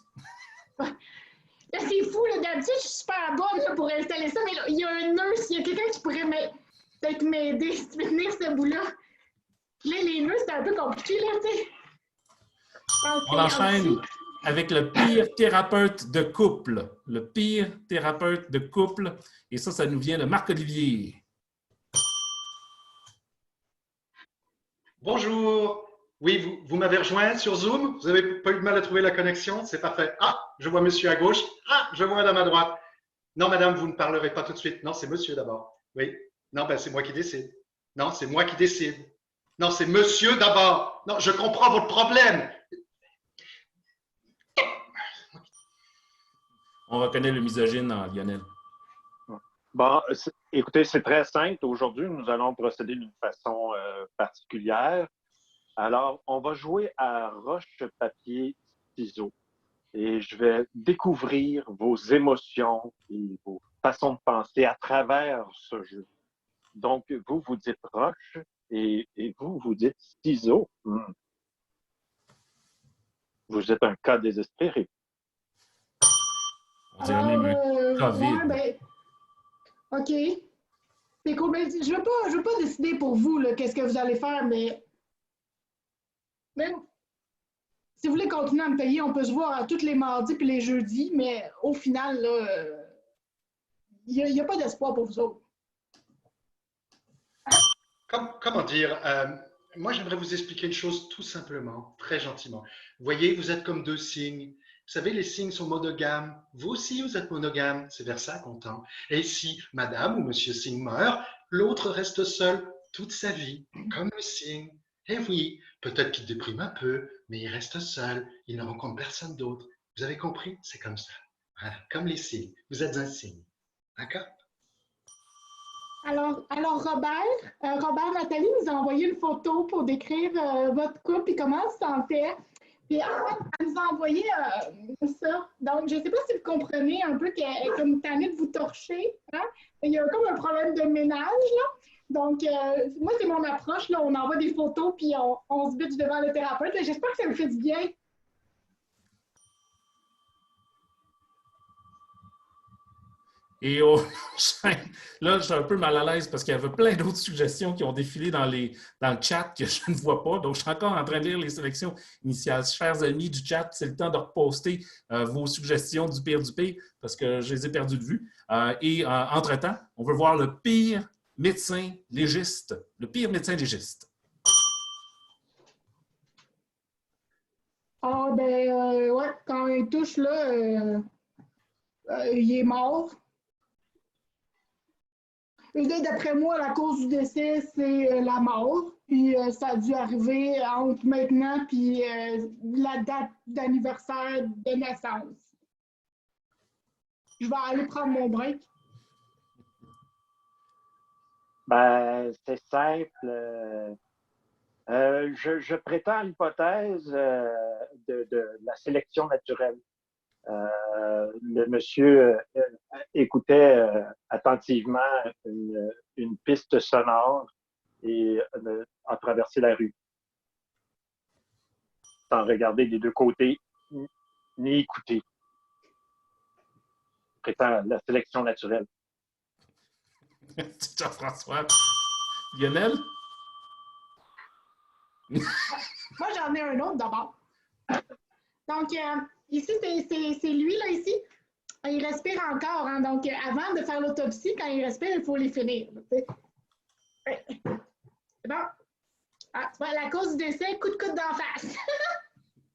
Là, c'est fou, là. D'habitude, je suis super bonne là, pour installer ça, mais là, il y a un nœud. S'il y a quelqu'un qui pourrait peut-être m'aider, si tu veux tenir ce bout-là. Là, les nœuds, c'est un peu compliqué, là, tu sais. On enchaîne avec le pire thérapeute de couple. Le pire thérapeute de couple. Et ça nous vient de Marc-Olivier. Bonjour. Oui, vous m'avez rejoint sur Zoom. Vous n'avez pas eu de mal à trouver la connexion. C'est parfait. Ah, je vois monsieur à gauche. Ah, je vois madame à droite. Non, madame, vous ne parlerez pas tout de suite. Non, c'est monsieur d'abord. Oui. Non, ben c'est moi qui décide. Non, c'est moi qui décide. Non, c'est monsieur d'abord. Non, je comprends votre problème. On reconnaît le misogyne en Lionel. Bon, écoutez, c'est très simple. Aujourd'hui, nous allons procéder d'une façon particulière. Alors, on va jouer à roche, papier, ciseaux. Et je vais découvrir vos émotions et vos façons de penser à travers ce jeu. Donc, vous dites roche et vous dites ciseaux. Vous êtes un cas désespéré. On dirait même un COVID. Ouais, ben, OK. C'est cool. Ben, je veux pas décider pour vous là, qu'est-ce que vous allez faire, mais si vous voulez continuer à me payer, on peut se voir tous les mardis puis les jeudis, mais au final, il n'y a pas d'espoir pour vous autres. comment dire, moi j'aimerais vous expliquer une chose tout simplement, très gentiment. Vous voyez, vous êtes comme deux cygnes. Vous savez, les cygnes sont monogames. Vous aussi, vous êtes monogame. C'est vers ça qu'on tend. Et si madame ou monsieur cygne meurt, l'autre reste seul toute sa vie, comme le cygne. Et oui, peut-être qu'il déprime un peu, mais il reste seul. Il ne rencontre personne d'autre. Vous avez compris? C'est comme ça. Voilà, comme les cygnes. Vous êtes un cygne. D'accord? Alors Robert, Nathalie nous a envoyé une photo pour décrire votre couple et comment ça s'en fait. Puis en fait, elle nous a envoyé ça. Donc, je ne sais pas si vous comprenez un peu qu'elle est comme tannée de vous torcher. Hein? Il y a comme un problème de ménage, là. Donc, moi, c'est mon approche. Là. On envoie des photos, puis on se bitche devant le thérapeute. J'espère que ça me fait du bien. Et là, je suis un peu mal à l'aise parce qu'il y avait plein d'autres suggestions qui ont défilé dans le chat que je ne vois pas. Donc, je suis encore en train de lire les sélections initiales. Chers amis du chat, c'est le temps de reposter vos suggestions du pire parce que je les ai perdues de vue. Entre-temps, on veut voir le pire médecin légiste. Le pire médecin légiste. Ah, ben, ouais, quand il touche, là, il est mort. D'après moi, la cause du décès, c'est la mort. Puis ça a dû arriver entre maintenant puis la date d'anniversaire de naissance. Je vais aller prendre mon break. Ben, c'est simple. Je prétends à l'hypothèse de la sélection naturelle. Le monsieur écoutait attentivement une piste sonore et a traversé la rue sans regarder des deux côtés ni écouter. Prétend la sélection naturelle. Jean-François. Lionel? Moi, j'en ai un autre d'abord. Donc, ici, c'est lui, là, ici. Il respire encore. Hein? Donc, avant de faire l'autopsie, quand il respire, il faut les finir. C'est bon. Ah, la cause du décès, coup de coude d'en face.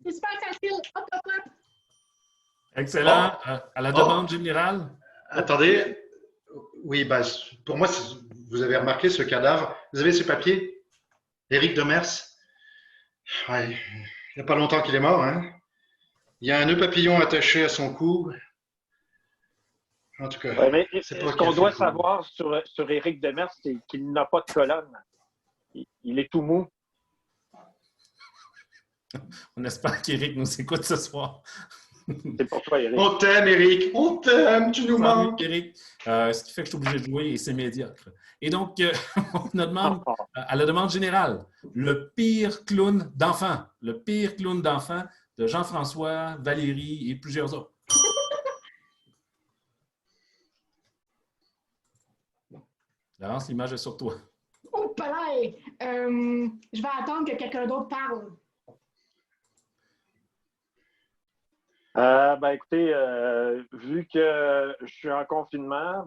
C'est super facile. Hop, hop, hop. Excellent. À la demande générale. Attendez. Oui, ben, pour moi, vous avez remarqué ce cadavre. Vous avez ce papier? Éric Demers. Ouais, il n'y a pas longtemps qu'il est mort, hein? Il y a un nœud papillon attaché à son cou. En tout cas, ouais, mais ce qu'on doit savoir sur Éric Demers, c'est qu'il n'a pas de colonne. Il est tout mou. On espère qu'Éric nous écoute ce soir. C'est pour toi, Éric. On t'aime, Éric. On t'aime. Tu nous manques. Éric. Ce qui fait que je suis obligé de jouer et c'est médiocre. Et donc, on demande, à la demande générale, le pire clown d'enfant. Le pire clown d'enfant de Jean-François, Valérie et plusieurs autres. Laurence, l'image est sur toi. Oh, palais! Je vais attendre que quelqu'un d'autre parle. Ben écoutez, vu que je suis en confinement,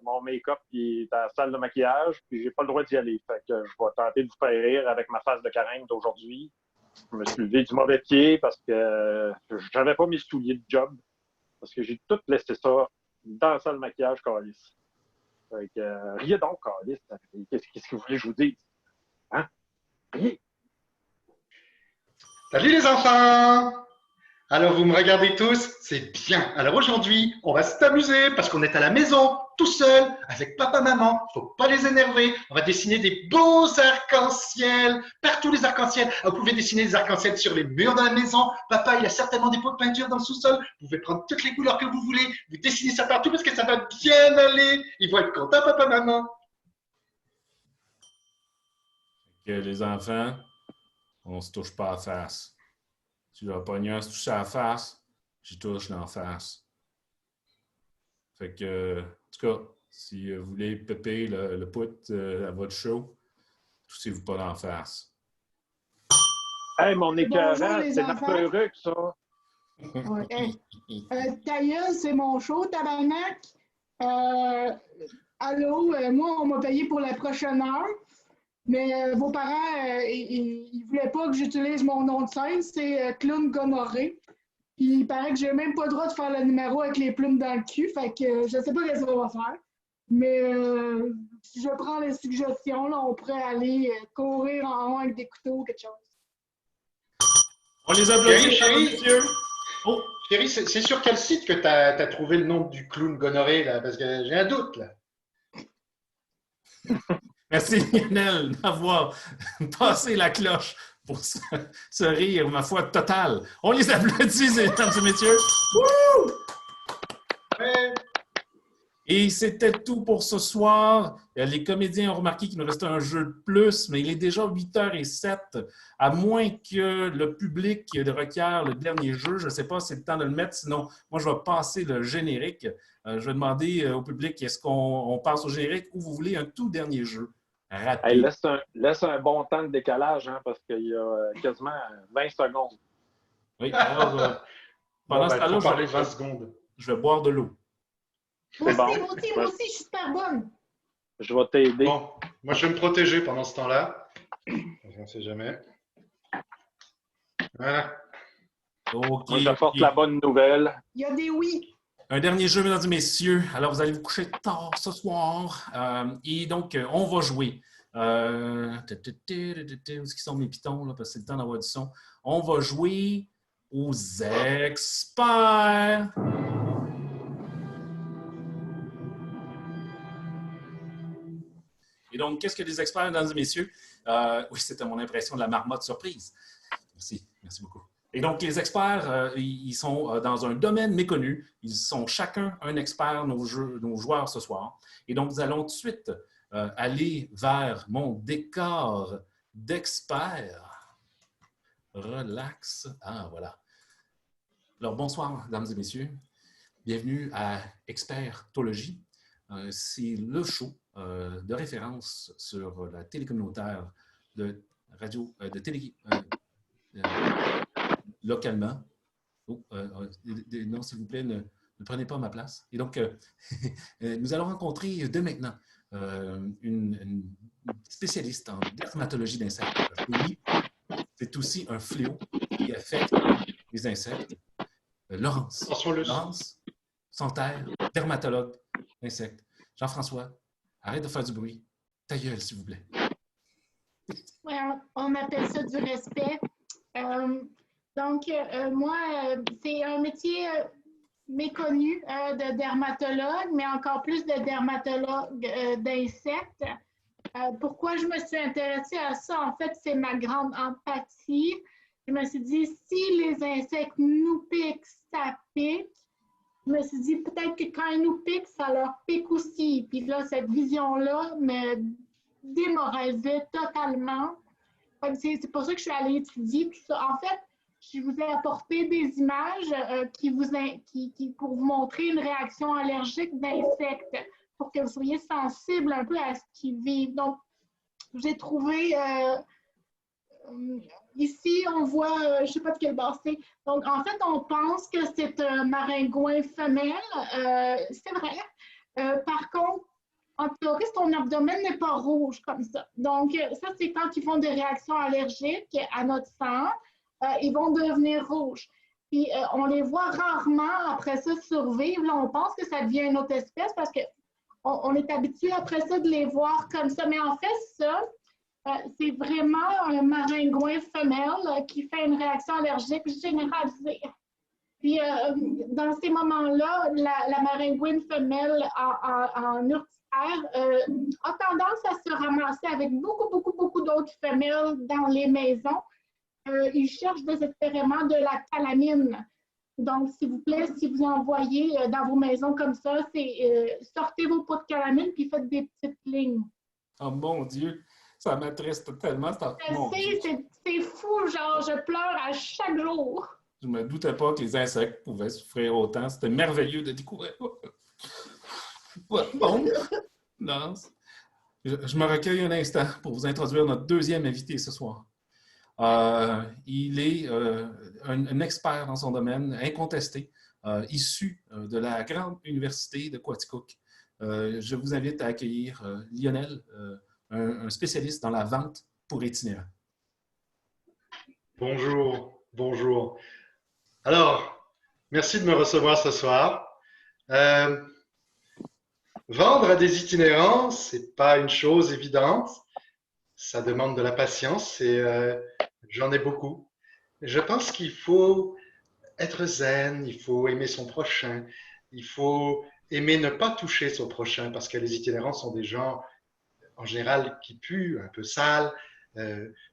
mon make-up est à la salle de maquillage, puis j'ai pas le droit d'y aller. Fait que je vais tenter de vous faire rire avec ma face de carême d'aujourd'hui. Je me suis levé du mauvais pied parce que j'avais pas mes souliers de job. Parce que j'ai tout laissé ça dans la salle de maquillage, câlisse. Fait que riez donc, câlisse. Qu'est-ce que vous voulez que je vous dise? Hein? Riez! Salut les enfants! Alors vous me regardez tous, c'est bien. Alors aujourd'hui, on va s'amuser parce qu'on est à la maison, tout seul, avec papa, maman. Faut pas les énerver. On va dessiner des beaux arcs-en-ciel, partout les arcs-en-ciel. Vous pouvez dessiner des arcs-en-ciel sur les murs de la maison. Papa, il y a certainement des pots de peinture dans le sous-sol. Vous pouvez prendre toutes les couleurs que vous voulez. Vous dessinez ça partout parce que ça va bien aller. Ils vont être contents, papa, maman. Que les enfants, on se touche pas à la face. Tu vas pogner un se toucher à la face, j'y touche dans la face. Fait que, en tout cas, si vous voulez pépé le poutre à votre show, touchez-vous pas dans la face. Hey, mon écœurant, c'est ma perruque, ça. Ouais. Ta gueule, c'est mon show, tabarnak. Allô, moi, on m'a payé pour la prochaine heure. Mais vos parents, ils ne voulaient pas que j'utilise mon nom de scène, c'est Clown Gonorrhée. Puis il paraît que j'ai même pas le droit de faire le numéro avec les plumes dans le cul, fait que je sais pas ce qu'on va faire. Mais si je prends les suggestions, là, on pourrait aller courir en rond avec des couteaux ou quelque chose. On les applaudit, Chérie. messieurs. Oh, Chérie, c'est sur quel site que tu as trouvé le nom du clown gonorrhée, là? Parce que j'ai un doute, là. merci Lionel d'avoir passé la cloche pour ce rire, ma foi, total. On les applaudit, mesdames et messieurs. Wouh! Ouais. Et c'était tout pour ce soir. Les comédiens ont remarqué qu'il nous restait un jeu de plus, mais il est déjà 8h07. À moins que le public requiert le dernier jeu, je ne sais pas si c'est le temps de le mettre, sinon moi je vais passer le générique. Je vais demander au public, est-ce qu'on passe au générique ou vous voulez un tout dernier jeu? Raté. Hey, laisse un bon temps de décalage, hein, parce qu'il y a quasiment 20 secondes. Oui, alors, pendant ce temps-là, parler 20 secondes. je vais boire de l'eau. Moi bon. aussi, je suis super bonne. Je vais t'aider. Bon, moi je vais me protéger pendant ce temps-là. On ne sait jamais. Voilà. OK. Moi, j'apporte la bonne nouvelle. Il y a des oui. Un dernier jeu, mesdames et messieurs. Alors, vous allez vous coucher tard ce soir. Et donc, on va jouer. Où est-ce qu'ils sont mes pitons, là, parce que c'est le temps d'avoir du son. On va jouer aux experts. Et donc, qu'est-ce que les experts, mesdames et messieurs? Oui, c'était mon impression de la marmotte surprise. Merci beaucoup. Et donc, les experts, ils sont dans un domaine méconnu. Ils sont chacun un expert, nos joueurs ce soir. Et donc, nous allons tout de suite aller vers mon décor d'expert. Relax. Ah, voilà. Alors, bonsoir, mesdames et messieurs. Bienvenue à Expertologie. C'est le show de référence sur la télé communautaire de radio, de télé... localement. Oh, non, s'il vous plaît, ne prenez pas ma place. Et donc, nous allons rencontrer dès maintenant une spécialiste en dermatologie d'insectes. Oui, c'est aussi un fléau qui affecte les insectes. Laurence, Santerre, dermatologue d'insectes. Jean-François, arrête de faire du bruit. Ta gueule, s'il vous plaît. Ouais, on appelle ça du respect. Moi, c'est un métier méconnu de dermatologue, mais encore plus de dermatologue d'insectes. Pourquoi je me suis intéressée à ça? En fait, c'est ma grande empathie. Je me suis dit, si les insectes nous piquent, ça pique. Je me suis dit, peut-être que quand ils nous piquent, ça leur pique aussi. Puis là, cette vision-là me démoralisait totalement. C'est pour ça que je suis allée étudier tout ça. En fait, je vous ai apporté des images pour vous montrer une réaction allergique d'insectes, pour que vous soyez sensible un peu à ce qu'ils vivent. Donc, j'ai trouvé... ici, on voit, je ne sais pas de quel bord c'est. Donc, en fait, on pense que c'est un maringouin femelle. C'est vrai. Par contre, en théorie, ton abdomen n'est pas rouge comme ça. Donc, ça, c'est quand ils font des réactions allergiques à notre sang. Ils vont devenir rouges. Puis, on les voit rarement après ça survivre. Là, on pense que ça devient une autre espèce parce qu'on est habitué après ça de les voir comme ça. Mais en fait, ça, c'est vraiment un maringouin femelle qui fait une réaction allergique généralisée. Puis, dans ces moments-là, la maringouine femelle en urticaire a tendance à se ramasser avec beaucoup d'autres femelles dans les maisons. Ils cherchent désespérément de la calamine. Donc, s'il vous plaît, si vous en voyez dans vos maisons comme ça, sortez vos pots de calamine puis faites des petites lignes. Oh mon Dieu, ça m'attriste tellement. C'est fou, genre, je pleure à chaque jour. Je ne me doutais pas que les insectes pouvaient souffrir autant. C'était merveilleux de découvrir. Bon, non. Je me recueille un instant pour vous introduire notre deuxième invité ce soir. Il est un expert dans son domaine, incontesté, issu de la grande université de Quaticook. Je vous invite à accueillir Lionel un spécialiste dans la vente pour itinérants. Bonjour, bonjour. Alors, merci de me recevoir ce soir. Vendre à des itinérants, c'est pas une chose évidente. Ça demande de la patience et j'en ai beaucoup. Je pense qu'il faut être zen, il faut aimer son prochain, il faut aimer ne pas toucher son prochain parce que les itinérants sont des gens en général qui puent, un peu sales,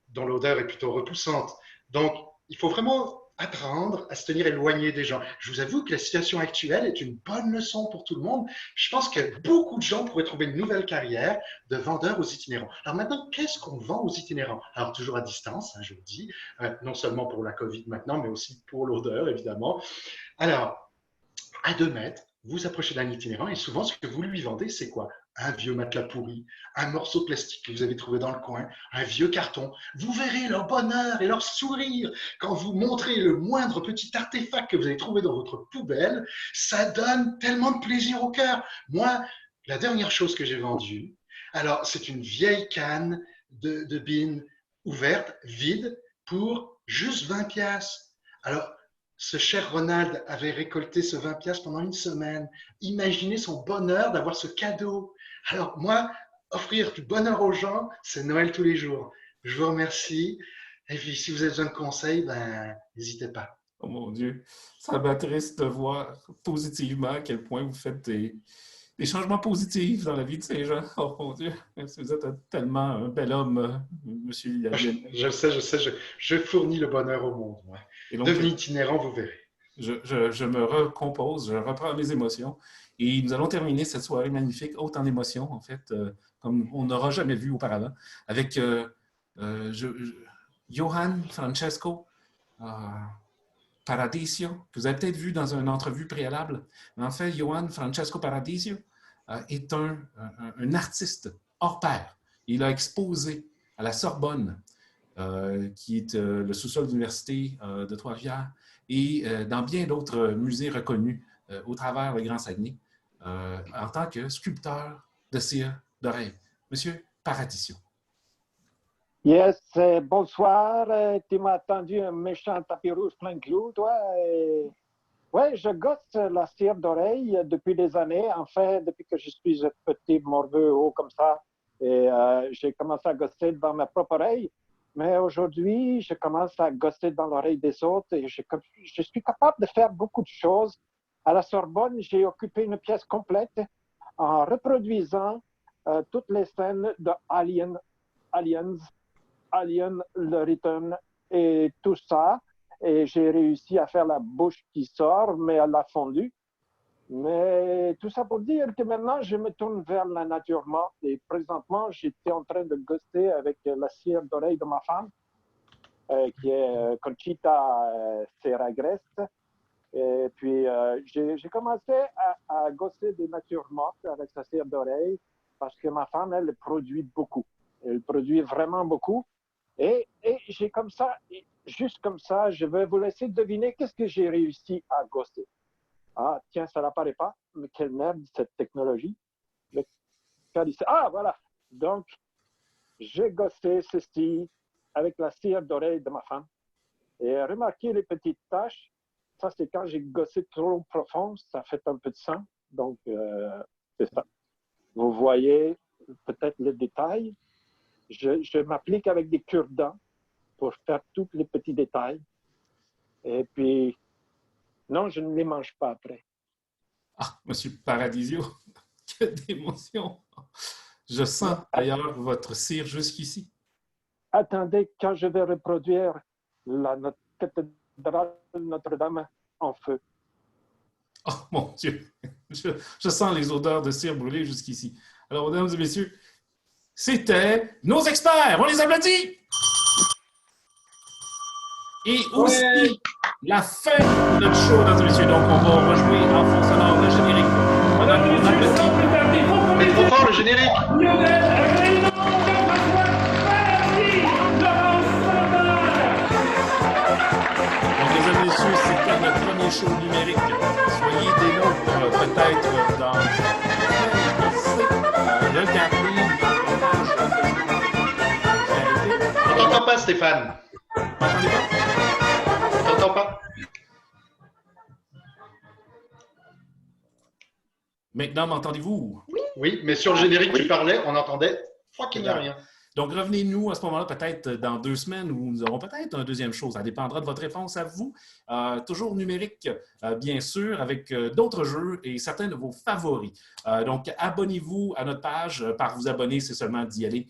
dont l'odeur est plutôt repoussante. Donc, il faut vraiment apprendre à se tenir éloigné des gens. Je vous avoue que la situation actuelle est une bonne leçon pour tout le monde. Je pense que beaucoup de gens pourraient trouver une nouvelle carrière de vendeur aux itinérants. Alors maintenant, qu'est-ce qu'on vend aux itinérants? Alors toujours à distance, hein, je vous dis, non seulement pour la COVID maintenant, mais aussi pour l'odeur, évidemment. Alors, à 2 mètres, vous approchez d'un itinérant et souvent, ce que vous lui vendez, c'est quoi? Un vieux matelas pourri, un morceau de plastique que vous avez trouvé dans le coin, un vieux carton. Vous verrez leur bonheur et leur sourire quand vous montrez le moindre petit artefact que vous avez trouvé dans votre poubelle. Ça donne tellement de plaisir au cœur. Moi, la dernière chose que j'ai vendue, alors c'est une vieille canne de bin ouverte, vide, pour juste 20 piastres. Alors, ce cher Ronald avait récolté ce 20 piastres pendant une semaine. Imaginez son bonheur d'avoir ce cadeau. Alors moi, offrir du bonheur aux gens, c'est Noël tous les jours. Je vous remercie. Et puis, si vous avez besoin de conseils, n'hésitez pas. Oh mon Dieu, ça m'attriste de voir positivement à quel point vous faites des changements positifs dans la vie de ces gens. Oh mon Dieu, vous êtes tellement un bel homme, monsieur Yadin. Je sais, je fournis le bonheur au monde. Ouais. Et donc, devenez itinérant, vous verrez. Je me recompose, je reprends mes émotions. Et nous allons terminer cette soirée magnifique, haute en émotions, en fait, comme on n'aura jamais vu auparavant, avec Johann Francesco Paradisio, que vous avez peut-être vu dans une entrevue préalable. Mais en fait, Johann Francesco Paradisio est un artiste hors pair. Il a exposé à la Sorbonne, qui est le sous-sol de l'Université de Trois-Rivières, et dans bien d'autres musées reconnus au travers le Grand Saguenay, en tant que sculpteur de cire d'oreille. Monsieur Paradisio. Yes, bonsoir. Tu m'as tendu un méchant tapis rouge plein de clous, toi. Oui, je gosse la cire d'oreille depuis des années. En fait, depuis que je suis petit, morveux, haut comme ça, et j'ai commencé à gosser dans ma propre oreille. Mais aujourd'hui, je commence à gosser dans l'oreille des autres et je suis capable de faire beaucoup de choses. À la Sorbonne, j'ai occupé une pièce complète en reproduisant toutes les scènes de Alien, le Return et tout ça. Et j'ai réussi à faire la bouche qui sort, mais elle a fondu. Mais tout ça pour dire que maintenant, je me tourne vers la nature morte. Et présentement, j'étais en train de gosser avec la cire d'oreille de ma femme, qui est Conchita Seragreste. Et puis, j'ai commencé à gosser des natures mortes avec sa cire d'oreille parce que ma femme, elle produit beaucoup. Elle produit vraiment beaucoup. Et j'ai comme ça, juste comme ça, je vais vous laisser deviner qu'est-ce que j'ai réussi à gosser. Ah, tiens, ça n'apparaît pas, mais quelle merde cette technologie. Ah, voilà. Donc, j'ai gossé ceci avec la cire d'oreille de ma femme. Et remarquez les petites taches. Ça, c'est quand j'ai gossé trop profond, ça fait un peu de sang. Donc, c'est ça. Vous voyez peut-être les détails. Je m'applique avec des cure-dents pour faire tous les petits détails. Et puis, non, je ne les mange pas après. Ah, Monsieur Paradisio, quelle émotion! Je sens d'ailleurs votre cire jusqu'ici. Attendez, quand je vais reproduire la cathédrale Notre-Dame en feu. Oh mon Dieu! Je sens les odeurs de cire brûlée jusqu'ici. Alors, mesdames et messieurs, c'était nos experts! On les applaudit! Et aussi, la fin de notre show, mesdames et messieurs. Donc, on va rejouer en fond sonore le générique. On applaudit. Mais trop fort, le générique! Donc, mesdames et messieurs, c'était notre premier show numérique. Soyez des nôtres, peut-être dans... Regardez, t'entend pas, Stéphane. M'entendez pas? On t'entend pas. Maintenant, m'entendez-vous? Oui, mais sur le générique, tu parlais, on entendait fucking rien. Donc, revenez-nous à ce moment-là, peut-être dans 2 semaines, où nous aurons peut-être une deuxième chose. Ça dépendra de votre réponse à vous. Toujours numérique, bien sûr, avec d'autres jeux et certains de vos favoris. Donc, abonnez-vous à notre page. Par vous abonner, c'est seulement d'y aller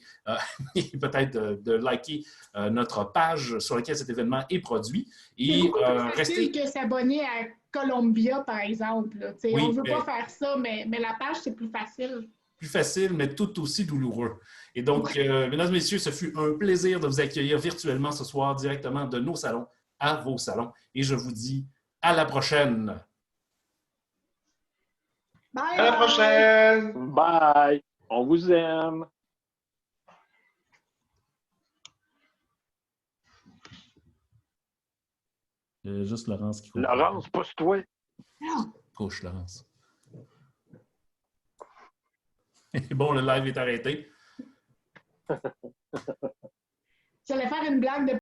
et peut-être de liker notre page sur laquelle cet événement est produit. C'est Et beaucoup plus facile restez... que s'abonner à Columbia, par exemple. Là. Oui, on ne veut mais- pas faire ça, mais la page, c'est plus facile. plus facile, mais tout aussi douloureux. Et donc, mesdames et messieurs, ce fut un plaisir de vous accueillir virtuellement ce soir, directement de nos salons à vos salons. Et je vous dis à la prochaine. Bye! À la prochaine! Bye. On vous aime. Juste Laurence qui Laurence, pousse-toi. couche, Laurence. Bon, le live est arrêté. J'allais faire une blague de